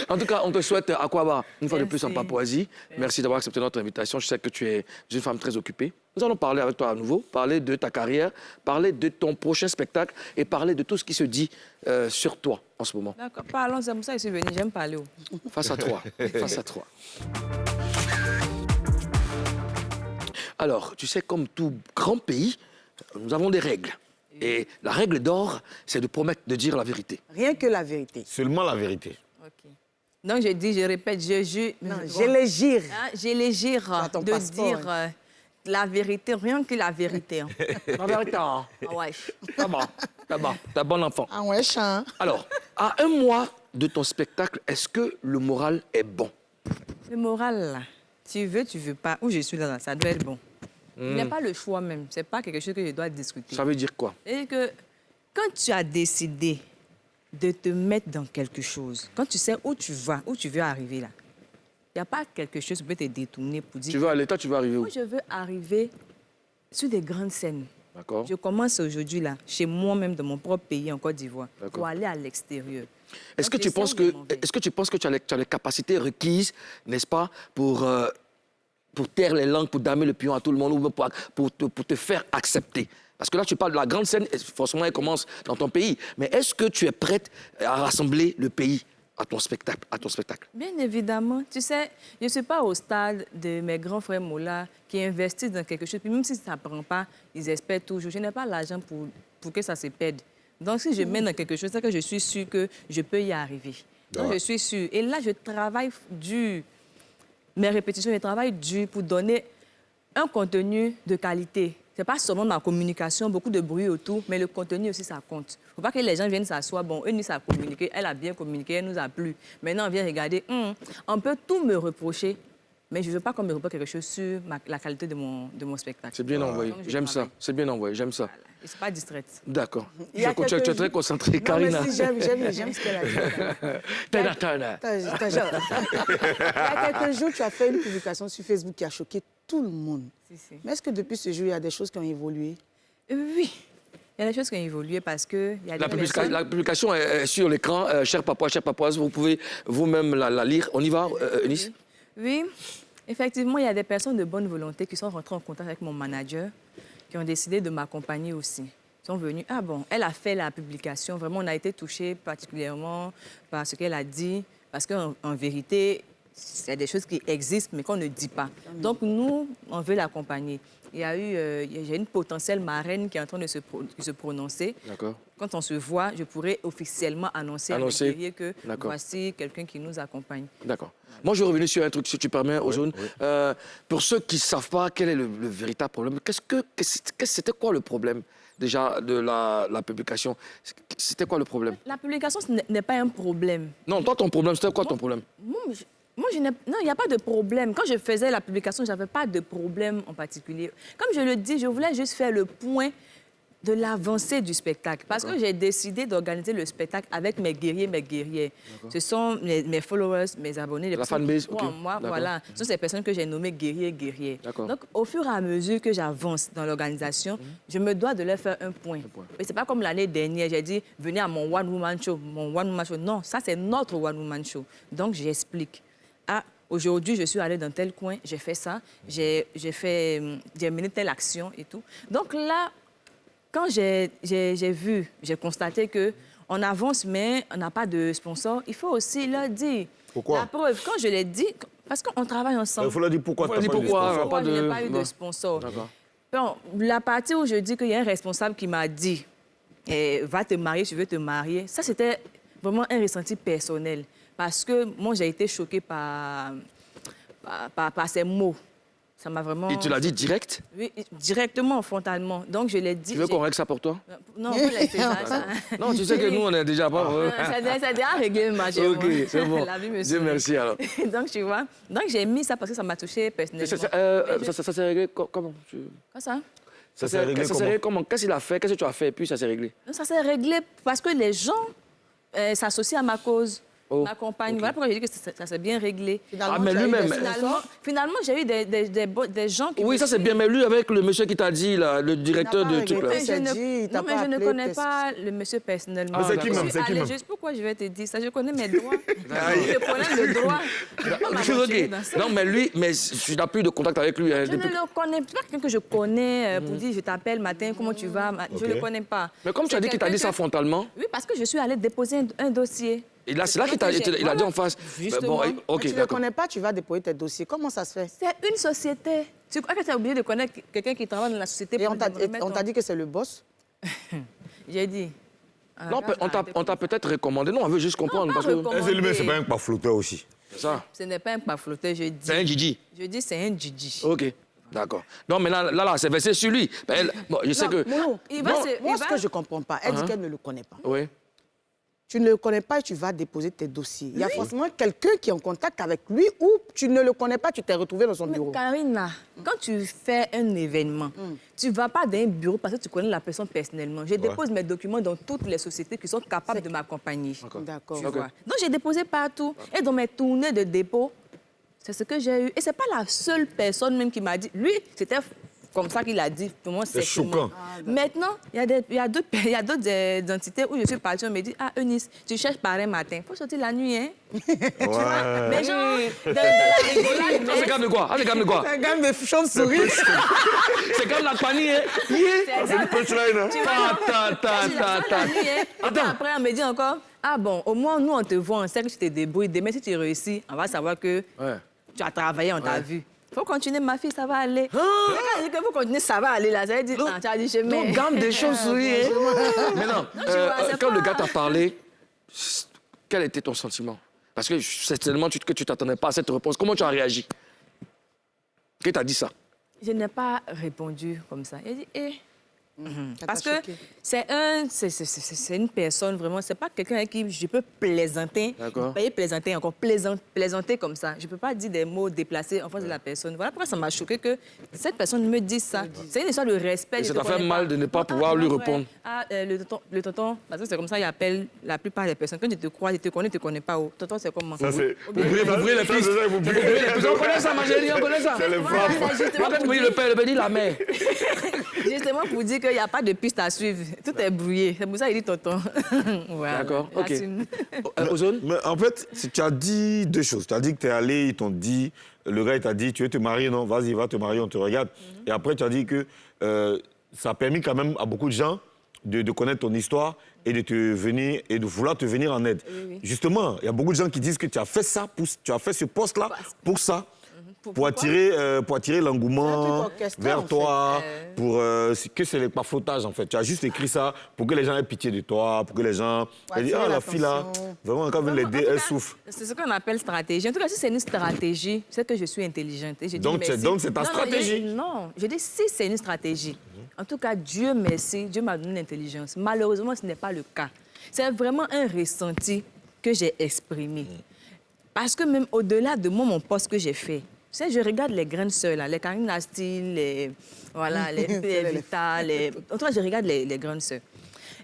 [SPEAKER 3] En tout cas, on te souhaite Aquaba une fois de plus en
[SPEAKER 5] Merci.
[SPEAKER 3] Papouasie. Merci d'avoir accepté notre invitation. Je sais que tu es une femme très occupée. Nous allons parler avec toi à nouveau, parler de ta carrière, parler de ton prochain spectacle et parler de tout ce qui se dit sur toi en ce moment.
[SPEAKER 5] D'accord, parlons, c'est pour ça que je suis venue. J'aime parler.
[SPEAKER 3] Face à toi, face à toi. Alors, tu sais, comme tout grand pays, nous avons des règles. Et la règle d'or, c'est de promettre de dire la vérité.
[SPEAKER 2] Rien que la vérité.
[SPEAKER 1] Seulement la vérité.
[SPEAKER 5] OK. Donc, je dis, je répète, je jure.
[SPEAKER 2] Non, j'élégir.
[SPEAKER 5] J'élégir
[SPEAKER 2] À ton
[SPEAKER 5] de
[SPEAKER 2] passeport,
[SPEAKER 5] dire la vérité, rien que la vérité. Hein.
[SPEAKER 3] La vérité, hein?
[SPEAKER 5] Ah ouais.
[SPEAKER 3] C'est bon, c'est bon, t'es un bon enfant.
[SPEAKER 2] Ah ouais, chat.
[SPEAKER 3] Alors, à un mois de ton spectacle, est-ce que le moral est bon?
[SPEAKER 5] Le moral, là, tu veux pas, où je suis là, ça doit être bon. Il n'y a pas le choix même. C'est pas quelque chose que je dois discuter.
[SPEAKER 3] Ça veut dire quoi?
[SPEAKER 5] Et que quand tu as décidé de te mettre dans quelque chose, quand tu sais où tu vas, où tu veux arriver là, il n'y a pas quelque chose qui peut te détourner pour dire...
[SPEAKER 3] Tu veux à l'État, tu veux arriver où?
[SPEAKER 5] Moi, je veux arriver sur des grandes scènes.
[SPEAKER 3] D'accord.
[SPEAKER 5] Je commence aujourd'hui là, chez moi-même, dans mon propre pays, en Côte d'Ivoire,
[SPEAKER 3] D'accord.
[SPEAKER 5] pour aller à l'extérieur.
[SPEAKER 3] Est-ce que
[SPEAKER 5] Donc,
[SPEAKER 3] tu
[SPEAKER 5] je
[SPEAKER 3] penses
[SPEAKER 5] sais où
[SPEAKER 3] que,
[SPEAKER 5] je m'en vais.
[SPEAKER 3] est-ce que tu penses que tu as les capacités requises, n'est-ce pas, pour taire les langues, pour damer le pion à tout le monde, ou pour te faire accepter? Parce que là, tu parles de la grande scène, forcément, elle commence dans ton pays. Mais est-ce que tu es prête à rassembler le pays à ton spectacle?
[SPEAKER 5] Bien évidemment. Tu sais, je ne suis pas au stade de mes grands frères Mola qui investissent dans quelque chose. Puis même si ça ne prend pas, ils espèrent toujours. Je n'ai pas l'argent pour que ça se perde. Donc, si je mets dans quelque chose, c'est que je suis sûre que je peux y arriver. Donc, je suis sûre. Et là, je travaille dur. Mes répétitions, je travaille dur pour donner un contenu de qualité. Ce n'est pas seulement ma communication, beaucoup de bruit autour, mais le contenu aussi, ça compte. Il ne faut pas que les gens viennent s'asseoir. Bon, eux, nous a communiqué, elle a bien communiqué, elle nous a plu. Maintenant, on vient regarder. On peut tout me reprocher, mais je ne veux pas qu'on me reproche quelque chose sur la qualité de mon spectacle.
[SPEAKER 3] C'est bien envoyé.
[SPEAKER 5] Donc, je
[SPEAKER 3] J'aime ça.
[SPEAKER 5] travaille.
[SPEAKER 3] C'est bien envoyé. J'aime ça.
[SPEAKER 5] Voilà. Et c'est pas distraite.
[SPEAKER 3] D'accord.
[SPEAKER 2] Il y a
[SPEAKER 3] Tu es
[SPEAKER 2] quelques
[SPEAKER 3] très concentrée,
[SPEAKER 2] Non, mais
[SPEAKER 3] Karina.
[SPEAKER 2] si, j'aime ce qu'elle a dit.
[SPEAKER 3] Tina Turner.
[SPEAKER 2] Il y a quelques jours, tu as fait une publication sur Facebook qui a choqué tout le monde.
[SPEAKER 5] Si.
[SPEAKER 2] Mais est-ce que depuis ce jour, il y a des choses qui ont évolué?
[SPEAKER 5] Oui. Il y a des choses qui ont évolué parce que... Il y a des personnes-
[SPEAKER 3] La publication est sur l'écran. Chers papois, chères papoises, vous pouvez vous-même la lire. On y va, Eunice?
[SPEAKER 5] Oui, effectivement, il y a des personnes de bonne volonté qui sont rentrées en contact avec mon manager, qui ont décidé de m'accompagner aussi. Ils sont venus, ah bon, elle a fait la publication, vraiment, on a été touchés particulièrement par ce qu'elle a dit, parce qu'en vérité, c'est des choses qui existent, mais qu'on ne dit pas. Donc, nous, on veut l'accompagner. Il y a une potentielle marraine qui est en train de se prononcer.
[SPEAKER 3] D'accord.
[SPEAKER 5] Quand on se voit, je pourrais officiellement annoncer à mes guerriers que voici quelqu'un qui nous accompagne.
[SPEAKER 3] D'accord. Moi, je vais revenir sur un truc, si tu permets, Ozone. Pour ceux qui ne savent pas quel est le véritable problème, c'était quoi le problème déjà de la publication? C'était quoi le problème?
[SPEAKER 5] La publication, ce n'est pas un problème.
[SPEAKER 3] Non, toi, ton problème, c'était quoi ton problème?
[SPEAKER 5] Moi, non, il n'y a pas de problème. Quand je faisais la publication, je n'avais pas de problème en particulier. Comme je le dis, je voulais juste faire le point de l'avancée du spectacle. Parce que j'ai décidé d'organiser le spectacle avec mes guerriers, mes guerrières. Ce sont mes followers, mes abonnés.
[SPEAKER 3] La fanbase, OK.
[SPEAKER 5] Moi, voilà. Ce sont ces personnes que j'ai nommées guerriers, guerrières. Donc, au fur et à mesure que j'avance dans l'organisation, je me dois de leur faire un point. Et c'est pas comme l'année dernière, j'ai dit, venez à mon one-woman show. Non, ça, c'est notre one-woman show. Donc, j'explique. Ah, aujourd'hui, je suis allée dans tel coin, j'ai fait ça, j'ai mené telle action et tout. Donc là, quand j'ai constaté qu'on avance, mais on n'a pas de sponsor, il faut aussi leur dire.
[SPEAKER 1] Pourquoi?
[SPEAKER 5] La preuve, quand je l'ai dit, parce qu'on travaille ensemble.
[SPEAKER 1] Il faut leur dire pourquoi tu n'as
[SPEAKER 5] Pourquoi je n'ai pas eu de sponsor. Bon, la partie où je dis qu'il y a un responsable qui m'a dit va te marier, tu veux te marier, ça, c'était vraiment un ressenti personnel. Parce que moi, j'ai été choquée par ces mots. Ça m'a vraiment...
[SPEAKER 3] Et tu l'as dit direct?
[SPEAKER 5] Oui, directement, frontalement. Donc, je l'ai dit...
[SPEAKER 3] Tu veux qu'on règle ça pour toi?
[SPEAKER 5] Non, vous l'avez fait ça.
[SPEAKER 3] Non, tu sais que nous, on est déjà pas...
[SPEAKER 5] Ça a déjà réglé ma chez
[SPEAKER 3] OK, c'est bon.
[SPEAKER 5] La vie me
[SPEAKER 3] Dieu merci, alors.
[SPEAKER 5] Donc, tu vois. Donc, j'ai mis ça parce que ça m'a touchée personnellement.
[SPEAKER 3] Ça s'est réglé comment?
[SPEAKER 5] Quoi ça?
[SPEAKER 3] Ça s'est réglé comment? Qu'est-ce qu'il a fait? Qu'est-ce que tu as fait? Et puis, ça s'est réglé?
[SPEAKER 5] Ça s'est réglé parce que les gens s'associent à ma cause. M'accompagne. Voilà pourquoi j'ai dit que ça s'est bien réglé.
[SPEAKER 3] Mais lui-même...
[SPEAKER 5] Finalement, j'ai eu des gens qui...
[SPEAKER 3] Oui, ça c'est bien, mais lui, avec le monsieur qui t'a dit, là, le directeur de truc, là.
[SPEAKER 5] Non, mais je ne connais pas le monsieur personnellement.
[SPEAKER 1] C'est qui même?
[SPEAKER 5] Pourquoi je vais te dire ça? Je connais mes droits. Je connais le droit.
[SPEAKER 3] Non, mais lui, tu n'as plus de contact avec lui.
[SPEAKER 5] Je ne le connais pas. Quelqu'un que je connais pour dire je t'appelle matin, comment tu vas? Je ne le connais pas.
[SPEAKER 3] Mais comme tu as dit qu'il t'a dit ça frontalement...
[SPEAKER 5] Oui, parce que je suis allée déposer un dossier.
[SPEAKER 3] Et là, c'est là qu'il a dit en face.
[SPEAKER 5] Justement.
[SPEAKER 3] OK,
[SPEAKER 2] tu ne le connais pas, tu vas déposer tes dossiers. Comment ça se fait?
[SPEAKER 5] C'est une société. Tu crois que tu as oublié de connaître quelqu'un qui travaille dans la société?
[SPEAKER 2] Et on t'a dit que c'est le boss?
[SPEAKER 5] J'ai dit.
[SPEAKER 3] Non, on t'a peut-être recommandé. Non, on veut juste comprendre. Parce que...
[SPEAKER 1] C'est pas un pafloteur aussi.
[SPEAKER 3] C'est ça.
[SPEAKER 5] Ce n'est pas un pafloteur, je dis.
[SPEAKER 3] C'est un Gigi.
[SPEAKER 5] Je dis c'est un Gigi.
[SPEAKER 3] OK. D'accord. Non, mais là, c'est versé sur lui. Bon, je sais que...
[SPEAKER 2] Moi, ce que je ne comprends pas, elle dit qu'elle ne le connaît pas.
[SPEAKER 3] Oui.
[SPEAKER 2] Tu ne le connais pas et tu vas déposer tes dossiers. Il y a forcément quelqu'un qui est en contact avec lui ou tu ne le connais pas, tu t'es retrouvé dans son bureau.
[SPEAKER 5] Mais Karina, quand tu fais un événement, tu ne vas pas dans un bureau parce que tu connais la personne personnellement. Je dépose mes documents dans toutes les sociétés qui sont capables de m'accompagner.
[SPEAKER 2] D'accord.
[SPEAKER 5] Donc, j'ai déposé partout. Et dans mes tournées de dépôt, c'est ce que j'ai eu. Et ce n'est pas la seule personne même qui m'a dit. Lui, c'était... comme ça qu'il a dit, pour moi, c'est
[SPEAKER 1] choquant.
[SPEAKER 5] Maintenant, il y a d'autres entités où je suis partie, on me dit, ah, Eunice, tu cherches par un matin. Il faut sortir la nuit, hein? Tu vois? Mais genre, dans la rigolade...
[SPEAKER 3] C'est comme de quoi? C'est comme de quoi?
[SPEAKER 2] C'est comme des chauves-souris.
[SPEAKER 3] C'est comme la panier, hein?
[SPEAKER 1] C'est une punchline, hein?
[SPEAKER 5] Attends. Après, on me dit encore, ah bon, au moins, nous, on te voit, on sait que tu te débrouilles. Demain, si tu réussis, on va savoir que tu as travaillé, on t'a vu. Faut continuer, ma fille, ça va aller. Quand je dis que vous continuez, ça va aller, là, ça veut dire, tu as dit chemin.
[SPEAKER 3] Donc, gamme des chauves-souris, hein? Mais non, quand le gars t'a parlé, quel était ton sentiment? Parce que certainement que tu t'attendais pas à cette réponse. Comment tu as réagi? Qui t'a dit ça?
[SPEAKER 5] Je n'ai pas répondu comme ça. Il a dit, parce que c'est une personne vraiment, c'est pas quelqu'un avec qui je peux plaisanter, encore plaisanter comme ça. Je peux pas dire des mots déplacés en face de la personne. Voilà pourquoi ça m'a choqué que cette personne me dise ça. C'est une histoire de respect.
[SPEAKER 3] Et ça t'a fait mal de ne pas pouvoir lui répondre.
[SPEAKER 5] Le tonton, parce que c'est comme ça, il appelle la plupart des personnes. Quand je te crois, je te connais pas. Oh, tonton, c'est comment?
[SPEAKER 1] Ça, c'est...
[SPEAKER 3] Vous brûlez les pistes. On connaît ça, ma chérie, on connaît ça.
[SPEAKER 1] C'est les frappes.
[SPEAKER 3] Moi, quand tu me dis le père, il me dit la mère.
[SPEAKER 5] Justement pour dire qu'il n'y a pas de piste à suivre. Tout est brouillé. C'est pour ça qu'il dit tonton. Voilà.
[SPEAKER 3] D'accord, OK. Ozone?
[SPEAKER 1] Mais en fait, tu as dit deux choses. Tu as dit que tu es allé, ils t'ont dit, le gars il t'a dit, tu veux te marier, non? Vas-y, va te marier, on te regarde. Et après, tu as dit que ça a permis quand même à beaucoup de gens de connaître ton histoire et de vouloir te venir en aide.
[SPEAKER 5] Oui.
[SPEAKER 1] Justement, il y a beaucoup de gens qui disent que tu as fait ça, tu as fait ce poste-là pour ça. Pour attirer l'engouement
[SPEAKER 2] C'est un truc orchestré,
[SPEAKER 1] vers
[SPEAKER 2] en fait.
[SPEAKER 1] toi, pour que c'est le pafoutage en fait. Tu as juste écrit ça pour que les gens aient pitié de toi, pour que les gens disent
[SPEAKER 2] attirer
[SPEAKER 1] la fille là,
[SPEAKER 2] l'attention.
[SPEAKER 1] vraiment quand elle l'aider, elle souffre.
[SPEAKER 5] C'est ce qu'on appelle stratégie. En tout cas, si c'est une stratégie, c'est que je suis intelligente. Et je dis
[SPEAKER 1] Donc,
[SPEAKER 5] merci.
[SPEAKER 1] c'est ta stratégie.
[SPEAKER 5] Non, je dis si c'est une stratégie. En tout cas, Dieu merci, Dieu m'a donné l'intelligence. Malheureusement, ce n'est pas le cas. C'est vraiment un ressenti que j'ai exprimé. Parce que même au-delà de moi, mon poste que j'ai fait, tu sais, je regarde les grandes sœurs, là, les Karine Nasty, les Vita, en tout cas, je regarde les grandes sœurs.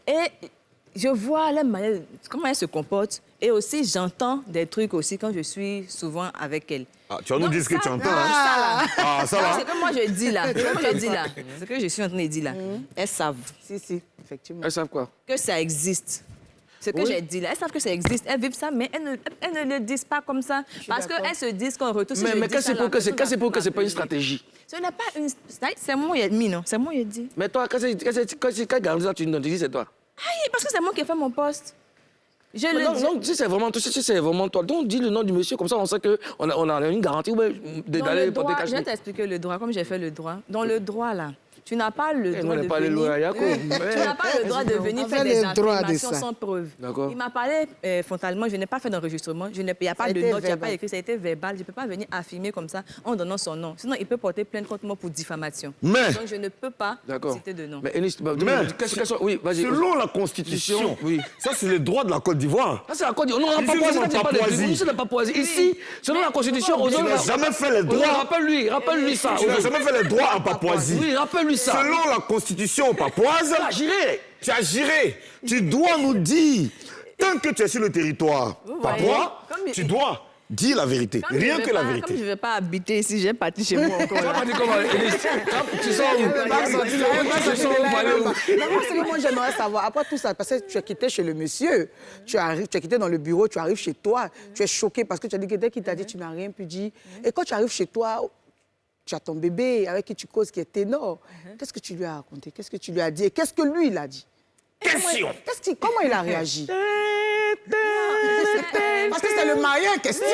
[SPEAKER 5] Et je vois la manière, comment elles se comportent. Et aussi, j'entends des trucs aussi quand je suis souvent avec elles.
[SPEAKER 1] Ah, tu vas nous dire ce que tu entends. Hein?
[SPEAKER 5] Ça, là.
[SPEAKER 1] Ah, ça va.
[SPEAKER 5] C'est que moi, je dis là. C'est que moi, je dis là. Ce que je suis en train de dire là. Elles savent
[SPEAKER 2] Si, effectivement.
[SPEAKER 3] Elles savent quoi?
[SPEAKER 5] que ça existe. Ce que j'ai dit là, elles savent que ça existe, elles vivent ça, mais elles ne le disent pas comme ça. Parce
[SPEAKER 2] d'accord.
[SPEAKER 5] qu'elles se disent qu'en retour, si je
[SPEAKER 3] Mais
[SPEAKER 5] dis
[SPEAKER 3] qu'est-ce
[SPEAKER 5] ça,
[SPEAKER 3] pour
[SPEAKER 5] la
[SPEAKER 3] que c'est
[SPEAKER 5] personne va
[SPEAKER 3] pas une
[SPEAKER 5] m'appeler.
[SPEAKER 3] stratégie?
[SPEAKER 5] Ce n'est pas une... C'est moi qui ai mis, non? C'est moi qui ai dit.
[SPEAKER 3] Mais toi, quand garantis ça, tu dis c'est toi.
[SPEAKER 5] Aïe, parce que c'est moi qui ai fait mon poste. Je le
[SPEAKER 3] Non,
[SPEAKER 5] dis.
[SPEAKER 3] non, si c'est vraiment toi, donc dis le nom du monsieur, comme ça on sait qu'on a une garantie
[SPEAKER 5] Dans
[SPEAKER 3] d'aller
[SPEAKER 5] le
[SPEAKER 3] porter
[SPEAKER 5] droit, je
[SPEAKER 3] cache.
[SPEAKER 5] vais t'expliquer le droit, comme j'ai fait le droit. Dans le droit, là, tu n'as pas le droit
[SPEAKER 3] On
[SPEAKER 5] de
[SPEAKER 3] n'est pas les lois,
[SPEAKER 5] venir...
[SPEAKER 3] Jacob.
[SPEAKER 5] Tu n'as pas le droit de venir
[SPEAKER 2] On
[SPEAKER 5] faire
[SPEAKER 2] fait
[SPEAKER 5] des
[SPEAKER 2] le droit de
[SPEAKER 5] affirmations
[SPEAKER 2] ça.
[SPEAKER 5] sans preuve.
[SPEAKER 3] D'accord.
[SPEAKER 5] Il m'a parlé frontalement, je n'ai pas fait d'enregistrement, il n'y a pas
[SPEAKER 2] Ça a
[SPEAKER 5] de
[SPEAKER 2] été
[SPEAKER 5] note, il n'y a pas
[SPEAKER 2] verbal.
[SPEAKER 5] écrit, ça a été verbal. Je ne peux pas venir affirmer comme ça en donnant son nom. Sinon, il peut porter plainte contre moi pour diffamation.
[SPEAKER 1] Mais-
[SPEAKER 5] Donc, je ne peux pas
[SPEAKER 3] D'accord.
[SPEAKER 5] citer de nom.
[SPEAKER 3] Mais Enis, oui, vas-y.
[SPEAKER 1] Selon la Constitution,
[SPEAKER 3] Oui.
[SPEAKER 1] ça c'est le droit de la Côte d'Ivoire.
[SPEAKER 3] Ça, c'est la Côte d'Ivoire. Non, on n'a pas
[SPEAKER 1] Ici,
[SPEAKER 3] Papouasie,
[SPEAKER 1] nous,
[SPEAKER 3] t'as pas de
[SPEAKER 1] Papouasie.
[SPEAKER 3] Ici, c'est la Papouasie. Ici, selon la Constitution,
[SPEAKER 1] Tu n'as jamais fait les droits.
[SPEAKER 3] Rappelle-lui ça.
[SPEAKER 1] Tu n'as jamais fait les droits en Papouasie.
[SPEAKER 3] Oui, rappelle-lui ça.
[SPEAKER 1] Selon la Constitution papouase,
[SPEAKER 3] Ah, j'irai.
[SPEAKER 1] tu as géré. Tu dois nous dire, tant que tu es sur le territoire
[SPEAKER 5] voyez,
[SPEAKER 1] papouas,
[SPEAKER 5] comme-
[SPEAKER 1] tu dois dire la vérité.
[SPEAKER 5] Comme
[SPEAKER 1] Rien
[SPEAKER 5] je vais
[SPEAKER 1] que la
[SPEAKER 5] pas- Comme je
[SPEAKER 1] vérité.
[SPEAKER 5] ne vais pas habiter ici, j'ai parti chez moi encore.
[SPEAKER 3] Tu vas
[SPEAKER 5] là.
[SPEAKER 3] pas dire comment, Enis. Tu sors où? Tu sors où, aller où?
[SPEAKER 2] Non, moi, ce que moi, j'aimerais savoir, après tout ça, parce que tu as quitté chez le monsieur, tu as quitté dans le bureau, tu arrives chez toi, tu es choqué parce que tu as dit que dès qu'il t'a dit, tu n'as rien pu dire. Et quand tu arrives chez toi, tu as ton bébé avec qui tu causes qui est ténor. Qu'est-ce que tu lui as raconté? Qu'est-ce que tu lui as dit? Et qu'est-ce que lui, il a dit?
[SPEAKER 1] Question.
[SPEAKER 2] Comment il a réagi? Parce que c'est le marié en question.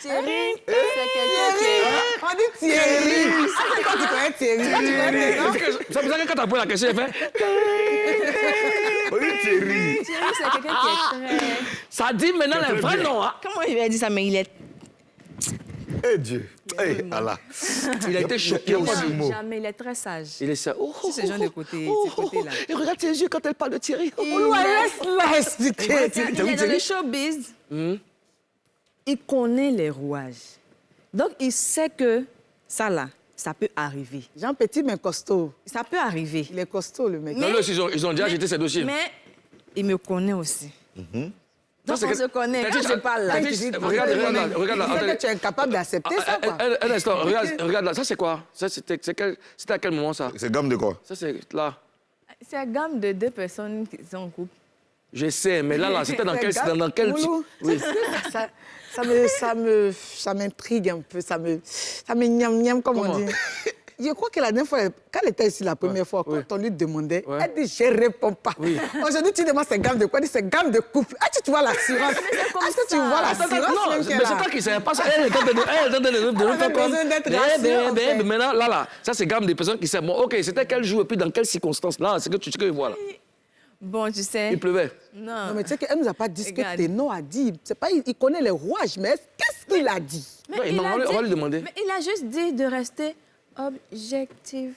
[SPEAKER 5] Thierry, c'est quelqu'un qui est...
[SPEAKER 2] On dit Thierry. Ah, c'est quand tu connais Thierry. Quand tu connais Thierry,
[SPEAKER 3] Ça veut dire que quand t'as posé la question, il fait...
[SPEAKER 1] On dit Thierry.
[SPEAKER 5] Thierry, c'est quelqu'un qui est très...
[SPEAKER 3] Ça dit maintenant les vrais
[SPEAKER 1] bien.
[SPEAKER 3] noms. Hein.
[SPEAKER 5] Comment il lui a dit ça? Mais il est...
[SPEAKER 1] Eh Dieu. Eh Allah.
[SPEAKER 3] Il a été choqué
[SPEAKER 1] pas
[SPEAKER 3] aussi.
[SPEAKER 1] de mots.
[SPEAKER 5] Jamais, il est très sage.
[SPEAKER 3] Il est ça. Oh,
[SPEAKER 5] Si, ce genre de côté- ces côtés-là.
[SPEAKER 3] Et regarde ses yeux quand elle parle de Thierry.
[SPEAKER 2] laisse-la expliquer.
[SPEAKER 5] Il est dans le showbiz. Il connaît les rouages. Donc, il sait que ça, là, ça peut arriver.
[SPEAKER 2] Jean Petit, mais costaud.
[SPEAKER 5] Ça peut arriver.
[SPEAKER 2] Il est costaud, le mec.
[SPEAKER 3] Non, non, ils ont déjà jeté ses dossiers.
[SPEAKER 5] Mais il me connaît aussi. Donc,
[SPEAKER 3] Ça,
[SPEAKER 5] on
[SPEAKER 3] c'est
[SPEAKER 5] se connaît.
[SPEAKER 3] T'as
[SPEAKER 5] Quand
[SPEAKER 3] dit-
[SPEAKER 5] je parle là,
[SPEAKER 3] t'as dit- regarde là, regarde là.
[SPEAKER 2] Il sait
[SPEAKER 3] Attendez.
[SPEAKER 2] que tu es incapable d'accepter ça, quoi.
[SPEAKER 3] Un instant, regarde là. Ça, c'est quoi? Ça, c'était à quel moment, ça?
[SPEAKER 1] C'est gamme de quoi?
[SPEAKER 3] Ça, c'est là.
[SPEAKER 5] c'est la gamme de deux personnes qui sont en couple.
[SPEAKER 3] Je sais, mais là, c'était dans quel... Dans quel
[SPEAKER 2] Moulou,
[SPEAKER 3] oui.
[SPEAKER 2] ça m'intrigue un peu, ça me gnam comme
[SPEAKER 3] Comment?
[SPEAKER 2] on dit. Je crois que la dernière fois, quand elle était ici la première fois, quand
[SPEAKER 3] oui.
[SPEAKER 2] on lui demandait,
[SPEAKER 3] Ouais.
[SPEAKER 2] elle dit, je ne réponds pas.
[SPEAKER 3] Oui.
[SPEAKER 2] Aujourd'hui, tu demandes c'est gamme de quoi? Elle dit, c'est gamme de couple. Est-ce que tu vois l'assurance? Est-ce que tu vois
[SPEAKER 3] Attends,
[SPEAKER 2] l'assurance
[SPEAKER 3] non,
[SPEAKER 2] même
[SPEAKER 3] mais
[SPEAKER 2] qu'elle
[SPEAKER 3] c'est
[SPEAKER 2] a?
[SPEAKER 3] toi qui ne savais pas ça. Elle est en train de nous
[SPEAKER 2] avait
[SPEAKER 3] faire comme...
[SPEAKER 2] besoin d'être rassurée, en fait.
[SPEAKER 3] Maintenant, là, ça, c'est gamme des personnes qui savent. Bon, OK, c'était quel jour et puis dans quelles circonstances? Là, c'est que tu vois, là.
[SPEAKER 5] Bon, tu sais...
[SPEAKER 3] Il pleuvait.
[SPEAKER 2] Non,
[SPEAKER 5] Non.
[SPEAKER 2] mais tu sais qu'elle ne nous a pas dit ce que
[SPEAKER 5] Regarde.
[SPEAKER 2] Ténon a dit. C'est pas, il connaît les rouages, mais qu'est-ce qu'il a dit?
[SPEAKER 5] Mais
[SPEAKER 3] Ouais,
[SPEAKER 5] il
[SPEAKER 3] on
[SPEAKER 5] a
[SPEAKER 3] va
[SPEAKER 5] dit-
[SPEAKER 3] lui demander.
[SPEAKER 5] Mais il a juste dit de rester objectif.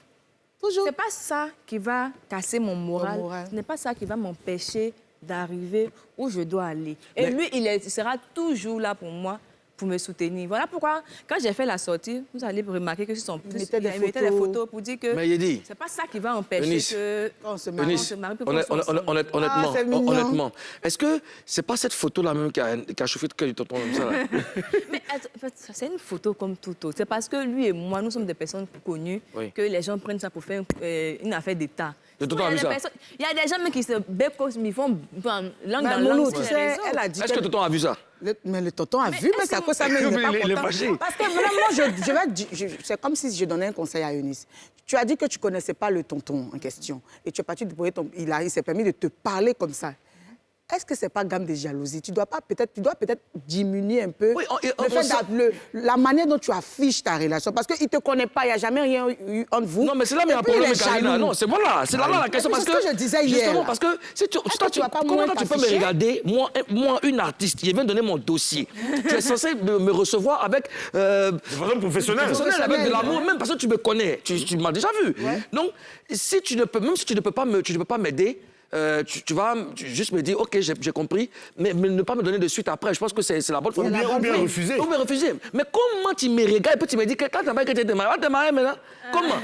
[SPEAKER 2] Toujours.
[SPEAKER 5] C'est pas ça qui va casser mon moral.
[SPEAKER 2] moral.
[SPEAKER 5] Ce n'est pas ça qui va m'empêcher d'arriver où je dois aller. Et lui, il sera toujours là pour moi, pour me soutenir. Voilà pourquoi, quand j'ai fait la sortie, vous allez remarquer que sur son plus,
[SPEAKER 2] mettait des
[SPEAKER 5] il mettait des
[SPEAKER 2] photos.
[SPEAKER 5] photos pour dire que
[SPEAKER 3] Mais il dit...
[SPEAKER 5] c'est pas ça qui va empêcher
[SPEAKER 3] Eunice.
[SPEAKER 5] que
[SPEAKER 2] On se marie.
[SPEAKER 5] on
[SPEAKER 3] Eunice,
[SPEAKER 5] se marie, puis qu'on soit ensemble.
[SPEAKER 3] honnêtement,
[SPEAKER 2] Ah, c'est mignon.
[SPEAKER 3] honnêtement, est-ce que c'est pas cette photo-là même qui a chauffé le cœur du tonton comme ça, là?
[SPEAKER 5] Mais attends, en fait, c'est une photo comme tout autre. C'est parce que lui et moi, nous sommes des personnes connues
[SPEAKER 3] Oui.
[SPEAKER 5] que les gens prennent ça pour faire une affaire d'État.
[SPEAKER 3] De tonton a vu ça.
[SPEAKER 5] Il y a des gens même qui se bécosent, ils font langue dans
[SPEAKER 2] Moulou,
[SPEAKER 5] langue.
[SPEAKER 2] tu sais, elle a dit...
[SPEAKER 3] Est-ce que tonton a vu ça?
[SPEAKER 2] Mais le tonton a vu, mais c'est à cause ça, mais il n'est pas
[SPEAKER 3] il est
[SPEAKER 2] content.
[SPEAKER 3] fâché.
[SPEAKER 2] Parce que vraiment, c'est comme si je donnais un conseil à Eunice. Tu as dit que tu ne connaissais pas le tonton en question. Et tu es parti de il s'est permis de te parler comme ça. Est-ce que ce n'est pas gamme de jalousie? Tu dois peut-être diminuer un peu la manière dont tu affiches ta relation. Parce qu'il ne te connaît pas, il n'y a jamais rien eu entre vous.
[SPEAKER 3] Non, mais c'est là, mais il y a un problème, Karina. Non, c'est voilà, c'est là la question.
[SPEAKER 2] C'est ce que je disais hier.
[SPEAKER 3] Justement, parce que comment tu peux me regarder, moi, une artiste, qui vient donner mon dossier. Tu es censé me recevoir avec...
[SPEAKER 1] De façon professionnelle.
[SPEAKER 3] Avec de l'amour, même parce que tu me connais. Tu m'as déjà vu. Donc, si tu ne peux, même si tu ne peux pas m'aider, tu vas juste me dire, OK, j'ai compris, mais ne pas me donner de suite après. Je pense que c'est la bonne fois.
[SPEAKER 1] Ou bien refuser.
[SPEAKER 3] Ou bien refuser. Mais comment tu me regardes et puis tu me dis que quand tu n'as pas été marié, tu es marié maintenant? Comment?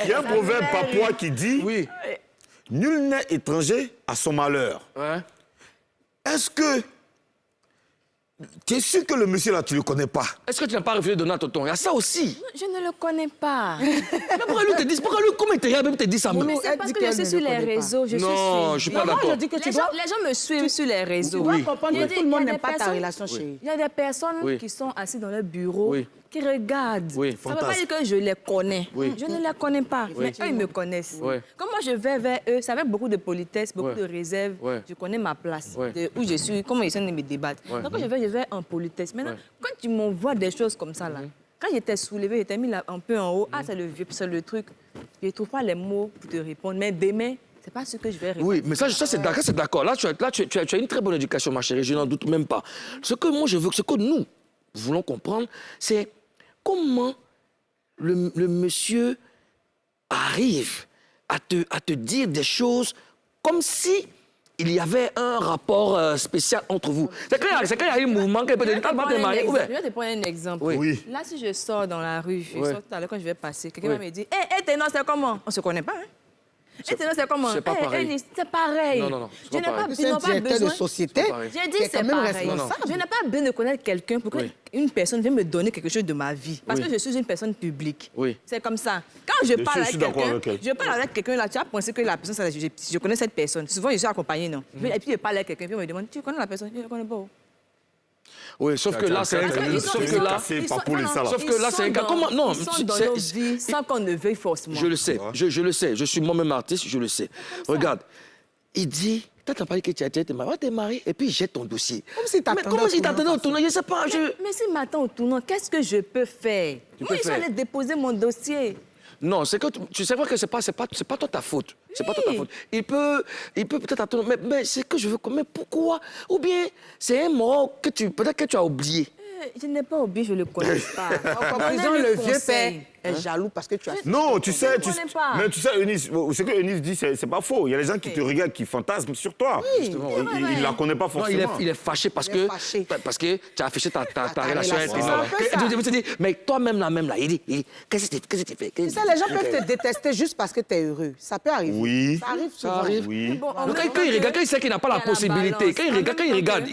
[SPEAKER 1] Il y a un proverbe papouas qui dit
[SPEAKER 3] Oui.
[SPEAKER 1] Nul n'est étranger à son malheur.
[SPEAKER 3] Ouais.
[SPEAKER 1] Est-ce que tu es sûr que le monsieur là, tu ne le connais pas?
[SPEAKER 3] Est-ce que tu n'as pas refusé de donner à tonton? Il y a ça aussi.
[SPEAKER 5] Je ne le connais pas.
[SPEAKER 3] Mais pourquoi lui, comment il te regarde, même te dit ça?
[SPEAKER 2] Mais
[SPEAKER 5] C'est parce que je suis sur les réseaux.
[SPEAKER 3] Non, je suis pas d'accord.
[SPEAKER 2] Je dis que
[SPEAKER 5] Les gens me suivent sur les réseaux.
[SPEAKER 2] Tu dois comprendre
[SPEAKER 5] Il y a
[SPEAKER 2] que tout le monde
[SPEAKER 5] il y a
[SPEAKER 2] n'aime
[SPEAKER 5] des
[SPEAKER 2] pas ta
[SPEAKER 5] personnes-
[SPEAKER 2] relation chérie.
[SPEAKER 5] Il y a des personnes qui sont assises dans leur bureau, qui regardent.
[SPEAKER 3] Oui,
[SPEAKER 5] Ça ne veut pas dire que je les connais.
[SPEAKER 3] Oui.
[SPEAKER 5] Je ne les connais pas. Mais eux, ils me connaissent.
[SPEAKER 3] Oui.
[SPEAKER 5] Comme moi, je vais vers eux, c'est avec beaucoup de politesse, beaucoup
[SPEAKER 3] Oui.
[SPEAKER 5] de réserve.
[SPEAKER 3] Oui.
[SPEAKER 5] Je connais ma place,
[SPEAKER 3] Oui.
[SPEAKER 5] où je suis, comment ils sont de me débattre.
[SPEAKER 3] Oui.
[SPEAKER 5] Donc, quand je vais en politesse. Maintenant, quand tu m'envoies des choses comme ça, là, quand j'étais soulevée, j'étais mis là, un peu en haut, c'est le truc. Je ne trouve pas les mots pour te répondre. Mais demain, c'est pas ce que je vais répondre.
[SPEAKER 3] Oui, mais ça c'est d'accord. Là, tu as une très bonne éducation, ma chérie, je n'en doute même pas. Ce que moi, je veux, ce que nous voulons comprendre, c'est comment le monsieur arrive à te dire des choses comme si il y avait un rapport spécial entre vous. C'est quand il y a un mouvement qui peut te dire, quand tu es marié,
[SPEAKER 5] Je vais te prendre un exemple.
[SPEAKER 1] Oui.
[SPEAKER 5] Là, si je sors dans la rue, je sors tout à l'heure quand je vais passer, quelqu'un
[SPEAKER 3] Oui.
[SPEAKER 5] va me dire, hé, t'es non, c'est comment? On se connaît pas, hein? Et t'es non, c'est comment?
[SPEAKER 3] C'est pas pareil.
[SPEAKER 5] Eunice, c'est pareil.
[SPEAKER 3] Non,
[SPEAKER 5] Je n'ai pas,
[SPEAKER 2] C'est un directeur de société
[SPEAKER 5] J'ai dit
[SPEAKER 2] qui est
[SPEAKER 5] c'est
[SPEAKER 2] quand même
[SPEAKER 5] pareil.
[SPEAKER 2] responsable.
[SPEAKER 5] Je n'ai pas besoin de connaître quelqu'un pour qu'une personne vienne me donner quelque chose de ma vie. Parce que je suis une personne publique.
[SPEAKER 3] Oui.
[SPEAKER 5] C'est comme ça. Quand je parle
[SPEAKER 1] suis
[SPEAKER 5] avec
[SPEAKER 1] d'accord
[SPEAKER 5] quelqu'un,
[SPEAKER 1] avec elle.
[SPEAKER 5] je parle avec quelqu'un là, tu as pensé que la personne, je connais cette personne. Souvent, je suis accompagnée, non? Et puis, je parle avec quelqu'un, puis on me demande, tu connais la personne? Je ne la connais pas.
[SPEAKER 3] Oui, sauf que là, c'est un cas. Sauf que là, sauf que là, c'est un cas. Comment? Non,
[SPEAKER 5] ils sont dans nos vies sans qu'on ne veuille forcément.
[SPEAKER 3] je le sais, je le sais. Je suis moi-même artiste, je le sais. Regarde, il dit, toi, tu as parlé que tu as été marié, t'es marié, et puis il jette ton dossier.
[SPEAKER 2] Comme si t'attendais
[SPEAKER 3] Mais comment
[SPEAKER 2] au
[SPEAKER 3] si t'attendais au
[SPEAKER 2] tournant,
[SPEAKER 3] tournant? Je ne sais pas.
[SPEAKER 5] Mais s'il m'attend au tournant, qu'est-ce que je peux faire? Moi,
[SPEAKER 3] peux
[SPEAKER 5] ils sont
[SPEAKER 3] faire.
[SPEAKER 5] allés déposer mon dossier.
[SPEAKER 3] Non, c'est que tu sais que c'est pas toi ta faute. C'est pas toi ta
[SPEAKER 5] Oui.
[SPEAKER 3] faute. Il peut peut-être attendre, mais c'est que je veux. Mais pourquoi? Ou bien c'est un mot que peut-être que tu as oublié.
[SPEAKER 5] Je n'ai pas oublié, je ne le connais pas.
[SPEAKER 2] En conclusion, le vieux père est jaloux parce que tu as...
[SPEAKER 1] Non, tu sais,
[SPEAKER 5] Je ne connais pas.
[SPEAKER 1] mais tu sais, Eunice, ce que Eunice dit, c'est pas faux. Il y a des gens qui te regardent, qui fantasment sur toi. Justement, il ne la connaît pas
[SPEAKER 3] Non,
[SPEAKER 1] forcément.
[SPEAKER 3] il est fâché parce
[SPEAKER 2] Il est
[SPEAKER 3] que
[SPEAKER 2] fâché.
[SPEAKER 3] parce que tu as affiché ta relation avec
[SPEAKER 2] relation.
[SPEAKER 3] lui.
[SPEAKER 2] C'est un peu ça.
[SPEAKER 3] Je me suis dit, mais toi-même là, il dit, qu'est-ce que tu fais?
[SPEAKER 2] Tu sais, les gens peuvent te détester juste parce que tu es heureux. Ça peut arriver.
[SPEAKER 1] Oui.
[SPEAKER 2] Ça arrive souvent.
[SPEAKER 3] Ça arrive.
[SPEAKER 1] Oui.
[SPEAKER 5] Bon,
[SPEAKER 3] Donc, quand il regarde, quand il sait qu'il n'a pas la possibilité, quand il regarde,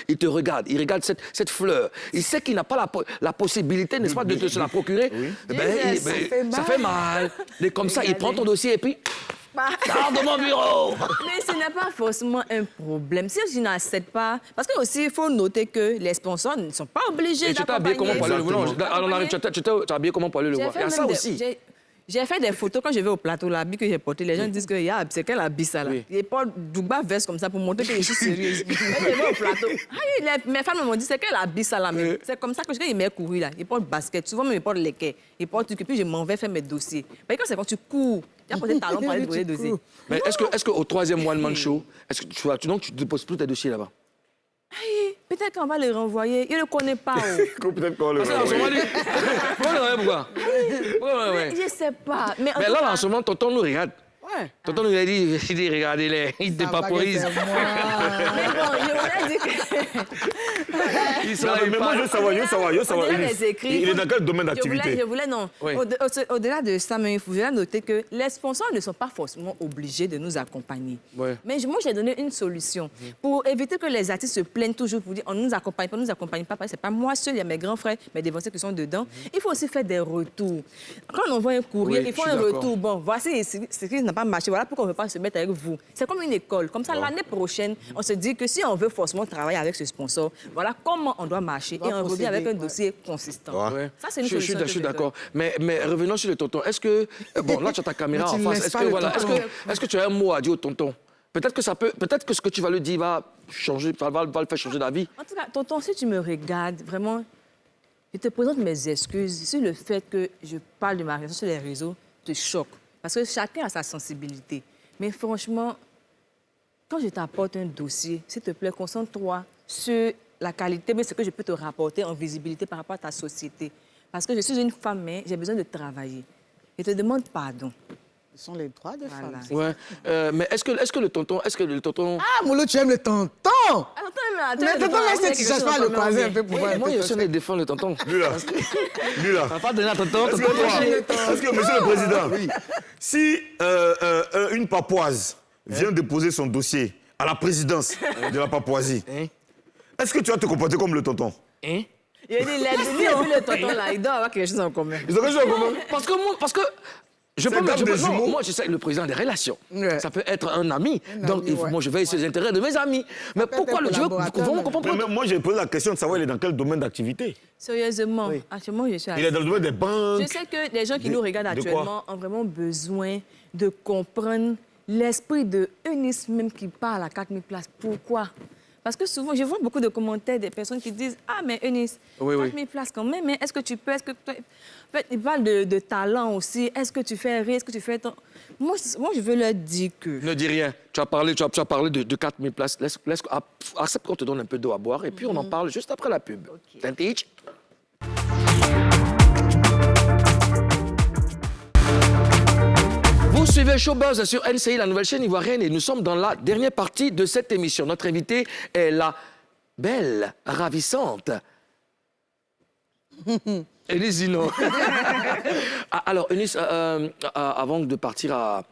[SPEAKER 3] il te regarde, il regarde cette fleur, il sait qu'il n'a pas la possibilité, n'est-ce pas, de te se la procurer, eh ben, ça fait mal. Et comme ça, il prend ton dossier et puis, sors de mon bureau.
[SPEAKER 5] Mais ce n'est pas forcément un problème. Si je n'accepte pas... Parce que aussi, il faut noter que les sponsors ne sont pas obligés
[SPEAKER 3] Et tu t'es habillé comment pour aller le voir?
[SPEAKER 5] d'accompagner.
[SPEAKER 3] Tu t'es habillé comment pour aller le voir? Il y a ça aussi.
[SPEAKER 5] J'ai fait des photos quand je vais au plateau, l'habit que j'ai porté. Les gens disent que c'est quel habit ça là?
[SPEAKER 3] Oui.
[SPEAKER 5] Il porte Dougba veste comme ça pour montrer que je suis sérieuse. Quand je vais au plateau. Mes femmes m'ont dit c'est quel habit ça là? C'est comme ça que quand il met courir là. Il porte basket. Souvent même il porte les quais. Il porte tout. Et puis je m'en vais faire mes dossiers. Mais quand c'est quand tu cours, tu as porté talon pour aller déposer les dossiers.
[SPEAKER 3] Mais est-ce qu'au troisième one-man show, est-ce que tu ne déposes plus tes dossiers là-bas?
[SPEAKER 5] Peut-être qu'on va le renvoyer. Il ne le connaît pas.
[SPEAKER 1] Peut-être qu'on le
[SPEAKER 3] Parce que en ce moment, pourquoi?
[SPEAKER 5] Je ne sais pas.
[SPEAKER 3] Mais là, en ce moment, tonton nous regarde.
[SPEAKER 2] Ouais, Ouais.
[SPEAKER 3] Tonton nous a dit, regardez-les, ils te
[SPEAKER 2] Ça va que
[SPEAKER 3] paporisent.
[SPEAKER 2] c'est moi.
[SPEAKER 5] Mais bon, je voulais dire que...
[SPEAKER 3] Ils sont
[SPEAKER 1] Non,
[SPEAKER 3] là,
[SPEAKER 1] mais
[SPEAKER 3] ils
[SPEAKER 1] moi, je veux
[SPEAKER 3] parlent.
[SPEAKER 1] savoir.
[SPEAKER 5] Au-delà des écrits,
[SPEAKER 1] Il est dans quel domaine d'activité?
[SPEAKER 5] Je voulais, non.
[SPEAKER 3] Oui.
[SPEAKER 5] Au-delà de ça, mais il faut noter que les sponsors ne sont pas forcément obligés de nous accompagner.
[SPEAKER 3] Ouais.
[SPEAKER 5] Mais moi, j'ai donné une solution pour éviter que les artistes se plaignent toujours pour dire on ne nous accompagne pas, parce que c'est pas moi seul, il y a mes grands frères, mes dévanciers qui sont dedans. Il faut aussi faire des retours. Quand on envoie un courrier,
[SPEAKER 3] Oui,
[SPEAKER 5] il faut
[SPEAKER 3] je
[SPEAKER 5] un
[SPEAKER 3] suis d'accord.
[SPEAKER 5] retour. Bon, voici ce qui n'a pas marché. Voilà pourquoi on ne veut pas se mettre avec vous. C'est comme une école. Comme ça, l'année prochaine, on se dit que si on veut forcément travailler avec ce sponsor, voilà comment on doit marcher
[SPEAKER 2] On doit
[SPEAKER 5] et on revient avec un
[SPEAKER 2] procéder,
[SPEAKER 5] dossier consistant.
[SPEAKER 3] Ouais.
[SPEAKER 5] Ça, c'est une
[SPEAKER 3] Je
[SPEAKER 5] solution.
[SPEAKER 3] suis
[SPEAKER 5] que je
[SPEAKER 3] d'accord. Mais revenons sur le tonton. Est-ce que... Bon, là, tu as ta caméra
[SPEAKER 2] Mais tu
[SPEAKER 3] en
[SPEAKER 2] ne
[SPEAKER 3] face.
[SPEAKER 2] laisses
[SPEAKER 3] Est-ce
[SPEAKER 2] pas
[SPEAKER 3] que,
[SPEAKER 2] le
[SPEAKER 3] voilà,
[SPEAKER 2] tonton.
[SPEAKER 3] est-ce que tu as un mot à dire au tonton? Peut-être que ce que tu vas lui dire va changer, va le faire changer d'avis.
[SPEAKER 5] En tout cas, tonton, si tu me regardes, vraiment, je te présente mes excuses sur le fait que je parle de ma relation sur les réseaux, te choque. Parce que chacun a sa sensibilité. Mais franchement, quand je t'apporte un dossier, s'il te plaît, concentre-toi sur la qualité, mais ce que je peux te rapporter en visibilité par rapport à ta société. Parce que je suis une femme, mais j'ai besoin de travailler. Je te demande pardon.
[SPEAKER 2] Ce sont les droits des
[SPEAKER 5] Voilà.
[SPEAKER 2] femmes.
[SPEAKER 3] Ouais. Mais est-ce que le tonton...
[SPEAKER 2] Ah, Moulou, tu aimes le tonton. Mais tonton, est-ce que tu cherches pas à le croiser un peu pour voir un
[SPEAKER 3] Moi,
[SPEAKER 2] peu
[SPEAKER 3] je
[SPEAKER 2] ce
[SPEAKER 3] suis en train de défendre le tonton.
[SPEAKER 1] Lui là.
[SPEAKER 3] On va pas donner à tonton.
[SPEAKER 1] Est-ce
[SPEAKER 3] Tonton,
[SPEAKER 1] que, monsieur le Président, si une Papouase vient déposer son dossier à la présidence de la Papouasie,
[SPEAKER 3] Hein?
[SPEAKER 1] est-ce que tu vas te comporter comme le tonton?
[SPEAKER 3] Hein?
[SPEAKER 5] Il a dit, lui et puis le tonton, là, il doit avoir quelque chose en commun.
[SPEAKER 1] Ils ont quelque chose en commun?
[SPEAKER 3] Parce que je
[SPEAKER 1] C'est comme des jumeaux.
[SPEAKER 3] moi, je sais le président des relations.
[SPEAKER 2] Ouais.
[SPEAKER 3] Ça peut être un ami. Donc,
[SPEAKER 2] ami, ouais.
[SPEAKER 3] moi, je veille sur les intérêts de mes amis. Mais
[SPEAKER 2] peut
[SPEAKER 3] pourquoi
[SPEAKER 2] être
[SPEAKER 3] le... Je veux
[SPEAKER 2] collaborateur,
[SPEAKER 3] vraiment
[SPEAKER 2] même.
[SPEAKER 3] comprendre.
[SPEAKER 1] Mais moi, j'ai posé la question de savoir il est dans quel domaine d'activité.
[SPEAKER 5] Sérieusement, actuellement, je suis
[SPEAKER 1] Il est dans le domaine des banques.
[SPEAKER 5] Je sais que les gens qui nous regardent
[SPEAKER 1] de quoi?
[SPEAKER 5] actuellement ont vraiment besoin de comprendre l'esprit de Eunice même qui parle à 4000 places. Pourquoi? Parce que souvent, je vois beaucoup de commentaires des personnes qui disent « Ah, mais Eunice,
[SPEAKER 3] Oui, oui.
[SPEAKER 5] 4000 places quand même, mais est-ce que tu peux? Est-ce que tu... » En fait, ils parlent de talent aussi. Est-ce que tu fais rire? Est-ce que tu fais... Moi, je veux leur dire que...
[SPEAKER 3] Ne dis rien. Tu as parlé de 4000 places. Accepte qu'on te donne un peu d'eau à boire et puis on en parle juste après la pub. T'inquiète. Vous suivez Showbuzz sur NCI, la nouvelle chaîne ivoirienne, et nous sommes dans la dernière partie de cette émission. Notre invitée est la belle, ravissante Eunice Zino. Alors, Eunice, avant de partir à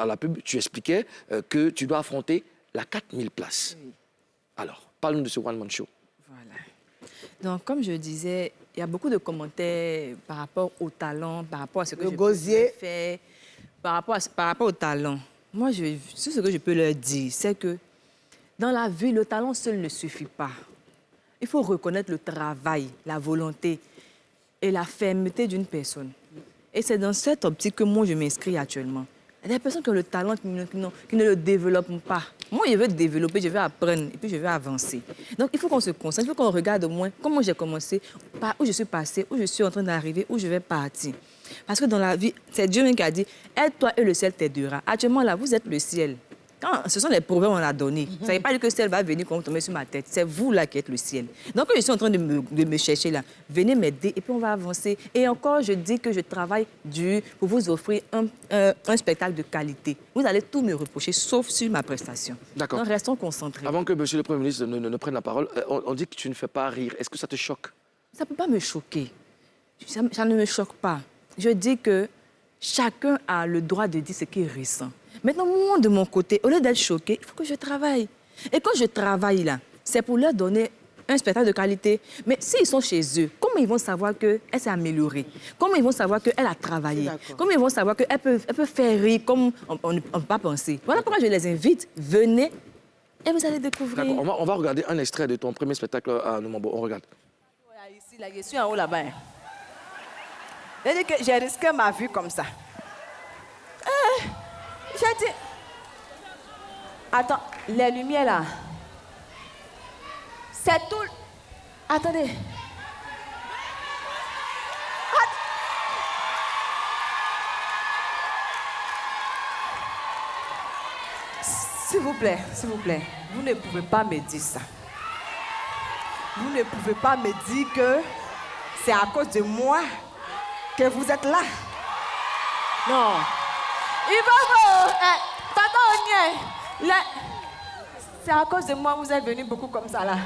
[SPEAKER 3] la pub, tu expliquais que tu dois affronter la 4000 places.
[SPEAKER 5] Oui.
[SPEAKER 3] Alors, parle-nous de ce one-man show.
[SPEAKER 5] Voilà. Donc, comme je disais, il y a beaucoup de commentaires par rapport au talent, par rapport à ce que
[SPEAKER 2] Le
[SPEAKER 5] je
[SPEAKER 2] gosier.
[SPEAKER 5] peux faire, par rapport au talent. Moi, tout ce que je peux leur dire, c'est que dans la vie, le talent seul ne suffit pas. Il faut reconnaître le travail, la volonté et la fermeté d'une personne. Et c'est dans cette optique que moi, je m'inscris actuellement. Il y a des personnes qui ont le talent, qui ne le développent pas. Moi, je veux développer, je veux apprendre et puis je veux avancer. Donc, il faut qu'on se concentre, il faut qu'on regarde au moins comment j'ai commencé, par où je suis passée, où je suis en train d'arriver, où je vais partir. Parce que dans la vie, c'est Dieu même qui a dit « Aide-toi et le ciel t'aidera ». Actuellement, là, vous êtes le ciel. Quand ce sont les problèmes qu'on a donnés, ça ne veut pas dire que le ciel va venir comme tomber sur ma tête. C'est vous là qui êtes le ciel. Donc, je suis en train de me chercher là. Venez m'aider et puis on va avancer. Et encore, je dis que je travaille dur pour vous offrir un spectacle de qualité. Vous allez tout me reprocher, sauf sur ma prestation.
[SPEAKER 3] D'accord.
[SPEAKER 5] Donc, restons concentrés.
[SPEAKER 3] Avant que monsieur le Premier ministre ne prenne la parole, on dit que tu ne fais pas rire. Est-ce que ça te choque?
[SPEAKER 5] Ça ne peut pas me choquer. Ça ne me choque pas. Je dis que chacun a le droit de dire ce qu'il ressent. Maintenant, moi, de mon côté, au lieu d'être choqué, il faut que je travaille. Et quand je travaille là, c'est pour leur donner un spectacle de qualité. Mais s'ils sont chez eux, comment ils vont savoir qu'elle s'est améliorée? Comment ils vont savoir qu'elle a travaillé? Comment ils vont savoir qu'elle peut faire rire comme on ne peut pas penser? Voilà pourquoi je les invite. Venez et vous allez découvrir.
[SPEAKER 3] D'accord, on va regarder un extrait de ton premier spectacle à Numambo. On regarde.
[SPEAKER 6] Ici, là, je suis en haut là-bas. J'ai risqué ma vie comme ça. J'ai dit... Attends, les lumières là. C'est tout... Attendez. S'il vous plaît, vous ne pouvez pas me dire ça. Vous ne pouvez pas me dire que c'est à cause de moi que vous êtes là. Non. Ivovo, pardon, Onye. C'est à cause de moi que vous êtes venu beaucoup comme ça là.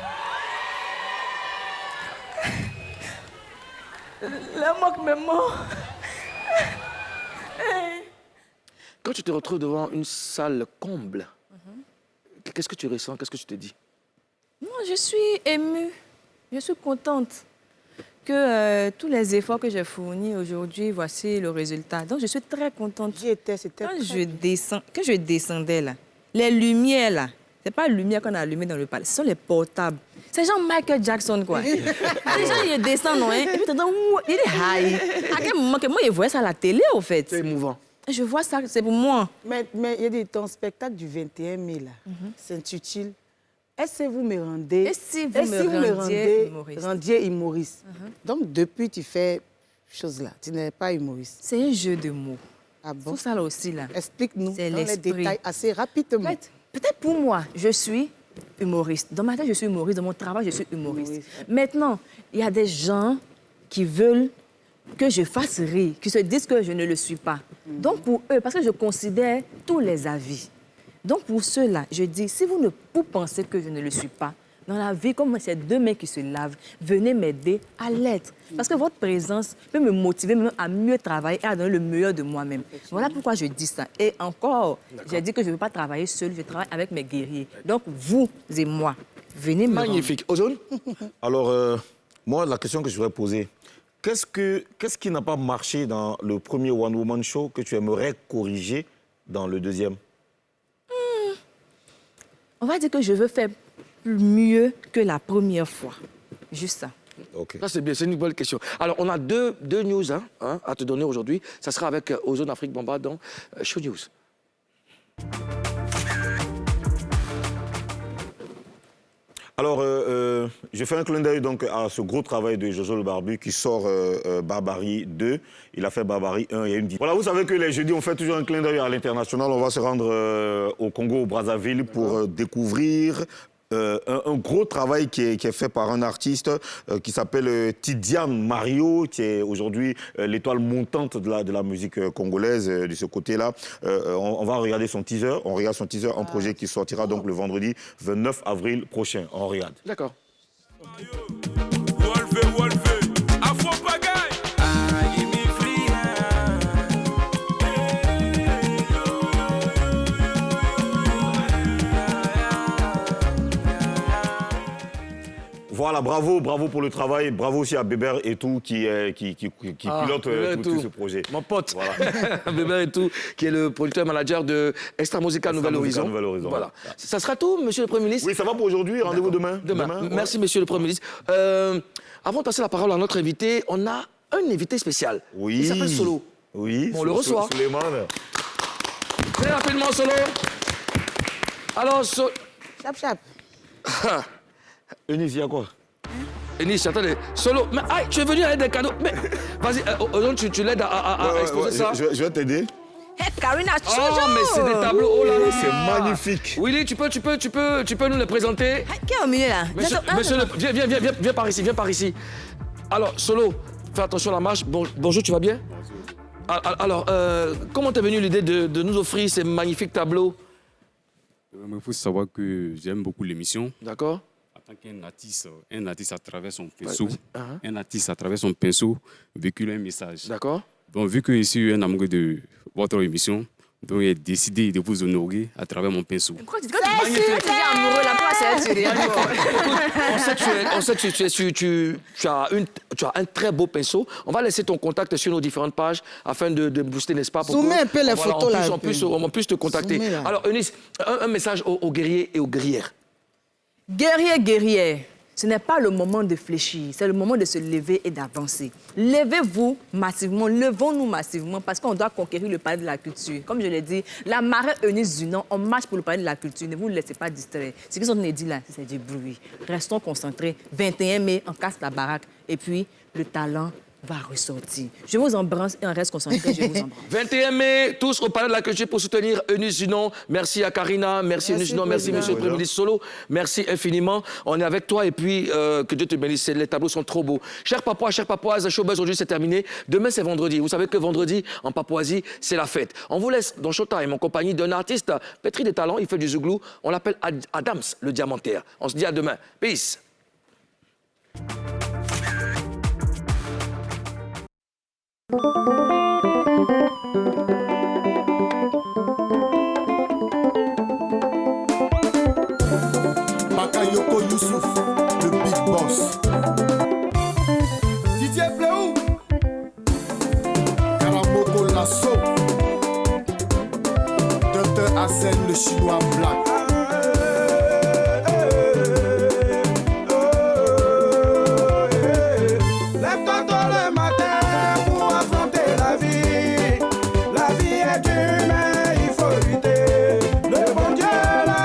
[SPEAKER 6] Le moque me mord.
[SPEAKER 3] Quand tu te retrouves devant une salle comble, qu'est-ce que tu ressens? Qu'est-ce que tu te dis?
[SPEAKER 5] Moi, je suis émue. Je suis contente que tous les efforts que j'ai fournis aujourd'hui, voici le résultat. Donc, je suis très contente.
[SPEAKER 2] J'y étais, c'était
[SPEAKER 5] Quand
[SPEAKER 2] très
[SPEAKER 5] je descendais là, les lumières là, c'est pas la lumière qu'on a allumée dans le palais, ce sont les portables. C'est genre Michael Jackson, quoi. Les gens, ils descendent, non, hein, et puis t'entends, il est high. À quel moment que moi, je voyais ça à la télé, au fait.
[SPEAKER 3] C'est émouvant.
[SPEAKER 5] Je vois ça, c'est pour moi.
[SPEAKER 2] Mais il y a des ton spectacle du 21 mai, là, s'intitule « Est-ce que vous me rendez...
[SPEAKER 5] Et si vous me rendiez humoriste?
[SPEAKER 2] Rendiez humoriste. Donc, depuis, tu fais chose là. Tu n'es pas humoriste.
[SPEAKER 5] C'est un jeu de mots.
[SPEAKER 2] Ah bon?
[SPEAKER 5] Tout ça là aussi, là.
[SPEAKER 2] Explique-nous
[SPEAKER 5] C'est
[SPEAKER 2] dans les
[SPEAKER 5] l'esprit.
[SPEAKER 2] détails assez rapidement.
[SPEAKER 5] En fait, peut-être pour moi, je suis humoriste. Dans ma tête, je suis humoriste. Dans mon travail, je suis humoriste.
[SPEAKER 2] Humoriste.
[SPEAKER 5] Maintenant, il y a des gens qui veulent que je fasse rire, qui se disent que je ne le suis pas. Donc, pour eux, parce que je considère tous les avis. Donc, pour ceux-là, je dis, si vous pensez que je ne le suis pas, dans la vie, comme c'est deux mains qui se lavent, venez m'aider à l'être. Parce que votre présence peut me motiver même à mieux travailler et à donner le meilleur de moi-même. Voilà pourquoi je dis ça. Et encore, j'ai dit que je ne veux pas travailler seul, je travaille avec mes guerriers. Donc, vous et moi, venez me
[SPEAKER 3] Magnifique. Ozone?
[SPEAKER 1] Alors, moi, la question que je voudrais poser, qu'est-ce qui n'a pas marché dans le premier One Woman Show que tu aimerais corriger dans le deuxième?
[SPEAKER 5] On va dire que je veux faire mieux que la première fois. Juste ça.
[SPEAKER 1] Ok.
[SPEAKER 3] Ça, c'est bien, c'est une bonne question. Alors, on a deux news à te donner aujourd'hui. Ça sera avec Ozone Afrique Bamba dans Show News.
[SPEAKER 1] Alors, je fais un clin d'œil donc à ce gros travail de Jojo le Barbu qui sort Barbarie 2. Il a fait Barbarie 1 il y a une vie. Voilà, vous savez que les jeudis, on fait toujours un clin d'œil à l'international. On va se rendre au Congo, au Brazzaville, pour découvrir un gros travail qui est fait par un artiste qui s'appelle Tidiane Mario, qui est aujourd'hui l'étoile montante de la musique congolaise de ce côté-là. On va regarder son teaser. On regarde son teaser, un projet qui sortira donc le vendredi 29 avril prochain. On regarde.
[SPEAKER 3] D'accord.
[SPEAKER 1] Voilà, bravo pour le travail. Bravo aussi à Bébert et tout qui pilote tout ce projet.
[SPEAKER 3] Mon pote,
[SPEAKER 1] Voilà.
[SPEAKER 3] Bébert et tout, qui est le producteur manager de Extra Musica Nouvelle Horizon. Voilà. Ça sera tout, monsieur le Premier ministre?
[SPEAKER 1] Oui, ça va pour aujourd'hui. Rendez-vous demain.
[SPEAKER 3] Merci, monsieur le Premier ministre. Avant de passer la parole à notre invité, on a un invité spécial.
[SPEAKER 1] Oui.
[SPEAKER 3] Il s'appelle Solo.
[SPEAKER 1] Oui.
[SPEAKER 3] On le reçoit.
[SPEAKER 1] Suleiman.
[SPEAKER 3] Très rapidement, Solo. Alors,
[SPEAKER 2] Chap, chap.
[SPEAKER 1] Eunice, il y a quoi?
[SPEAKER 3] Eunice, attendez. Solo, mais aïe, tu es venu avec des cadeaux. Mais vas-y, aujourd'hui, tu l'aides à exposer ça.
[SPEAKER 1] Je vais t'aider.
[SPEAKER 5] Hey, Karina,
[SPEAKER 3] Oh, mais c'est des tableaux. Oh là là.
[SPEAKER 1] C'est magnifique.
[SPEAKER 3] Willy, tu peux nous les présenter?
[SPEAKER 5] Qui est au milieu là?
[SPEAKER 3] Monsieur viens par ici. Alors, Solo, fais attention à la marche. Bonjour, tu vas bien? Alors, comment t'es venu l'idée de nous offrir ces magnifiques tableaux?
[SPEAKER 7] Il faut savoir que j'aime beaucoup l'émission.
[SPEAKER 3] D'accord.
[SPEAKER 7] En tant qu'un artiste à travers son pinceau, un artiste à travers son pinceau véhicule un message.
[SPEAKER 3] D'accord.
[SPEAKER 7] Donc, vu que je suis un amoureux de votre émission, donc j'ai décidé de vous honorer à travers mon pinceau.
[SPEAKER 5] Pourquoi tu dis amoureux là? Pourquoi c'est
[SPEAKER 3] On sait que tu as un très beau pinceau. On va laisser ton contact sur nos différentes pages afin de booster, n'est-ce pas?
[SPEAKER 2] Soumets un peu les photos là.
[SPEAKER 3] On puisse te contacter.
[SPEAKER 2] Soumets, là.
[SPEAKER 3] Alors, Eunice, un message aux guerriers et aux guerrières.
[SPEAKER 5] Guerrier, guerrière, ce n'est pas le moment de fléchir, c'est le moment de se lever et d'avancer. Levez-vous massivement, levons-nous massivement parce qu'on doit conquérir le palais de la culture. Comme je l'ai dit, la marée Eunice Dunant, on marche pour le palais de la culture. Ne vous laissez pas distraire. Ce qu'ils ont dit là, c'est du bruit. Restons concentrés. 21 mai, on casse la baraque. Et puis, le talent va ressortir. Je vous embrasse et on reste concentré, je vous embrasse.
[SPEAKER 3] 21 mai, tous au Palais de la Culture pour soutenir Eunice Junon. Merci à Karina, merci Eunice Junon, merci Monsieur le Premier ministre Solo. Merci infiniment. On est avec toi et puis que Dieu te bénisse. Les tableaux sont trop beaux. Chers Papois, chères Papouaises, Showbuzz aujourd'hui c'est terminé. Demain c'est vendredi. Vous savez que vendredi, en Papouasie, c'est la fête. On vous laisse dans Showtime en compagnie d'un artiste pétri de talent. Il fait du zouglou. On l'appelle Adams, le diamantaire. On se dit à demain. Peace.
[SPEAKER 8] Bakayoko Youssouf, le big boss. Didier Bleou, Karamoko Lasso, Dr. Hassen, le chinois black.
[SPEAKER 9] Lève-toi tôt le matin pour affronter la vie. La vie est dure, mais il faut lutter. Le bon Dieu là,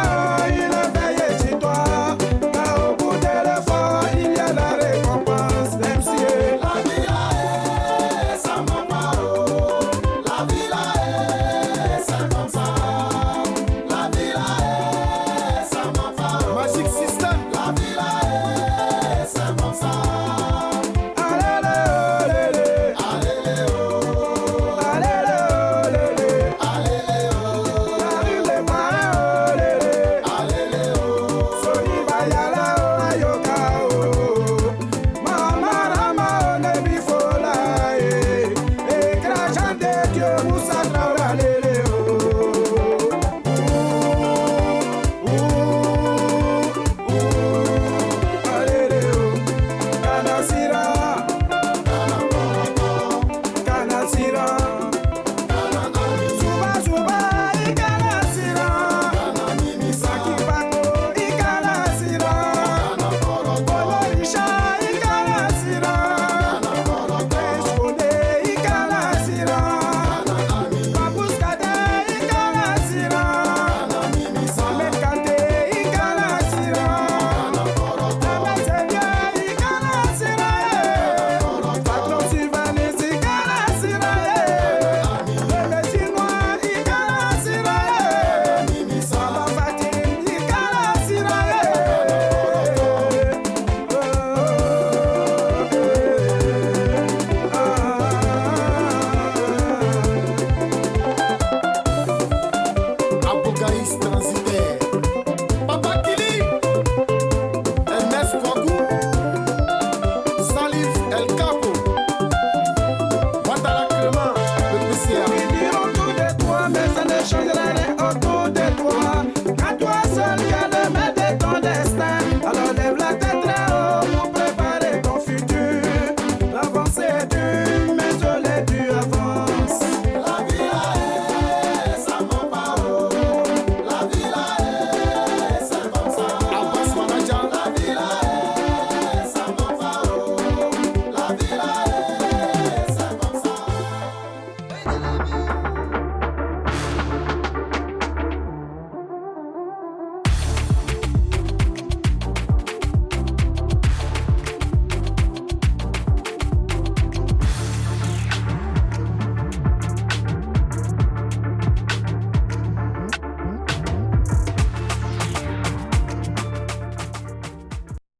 [SPEAKER 9] il est veillé sur toi. Mais au bout de l'effort, il y a la récompense. Même si la vie là est sans maman, la vie là est sans comme ça. La vie là est sans maman,
[SPEAKER 8] Magic System.
[SPEAKER 9] la vie là est sans comme ça. Moussa Traoré.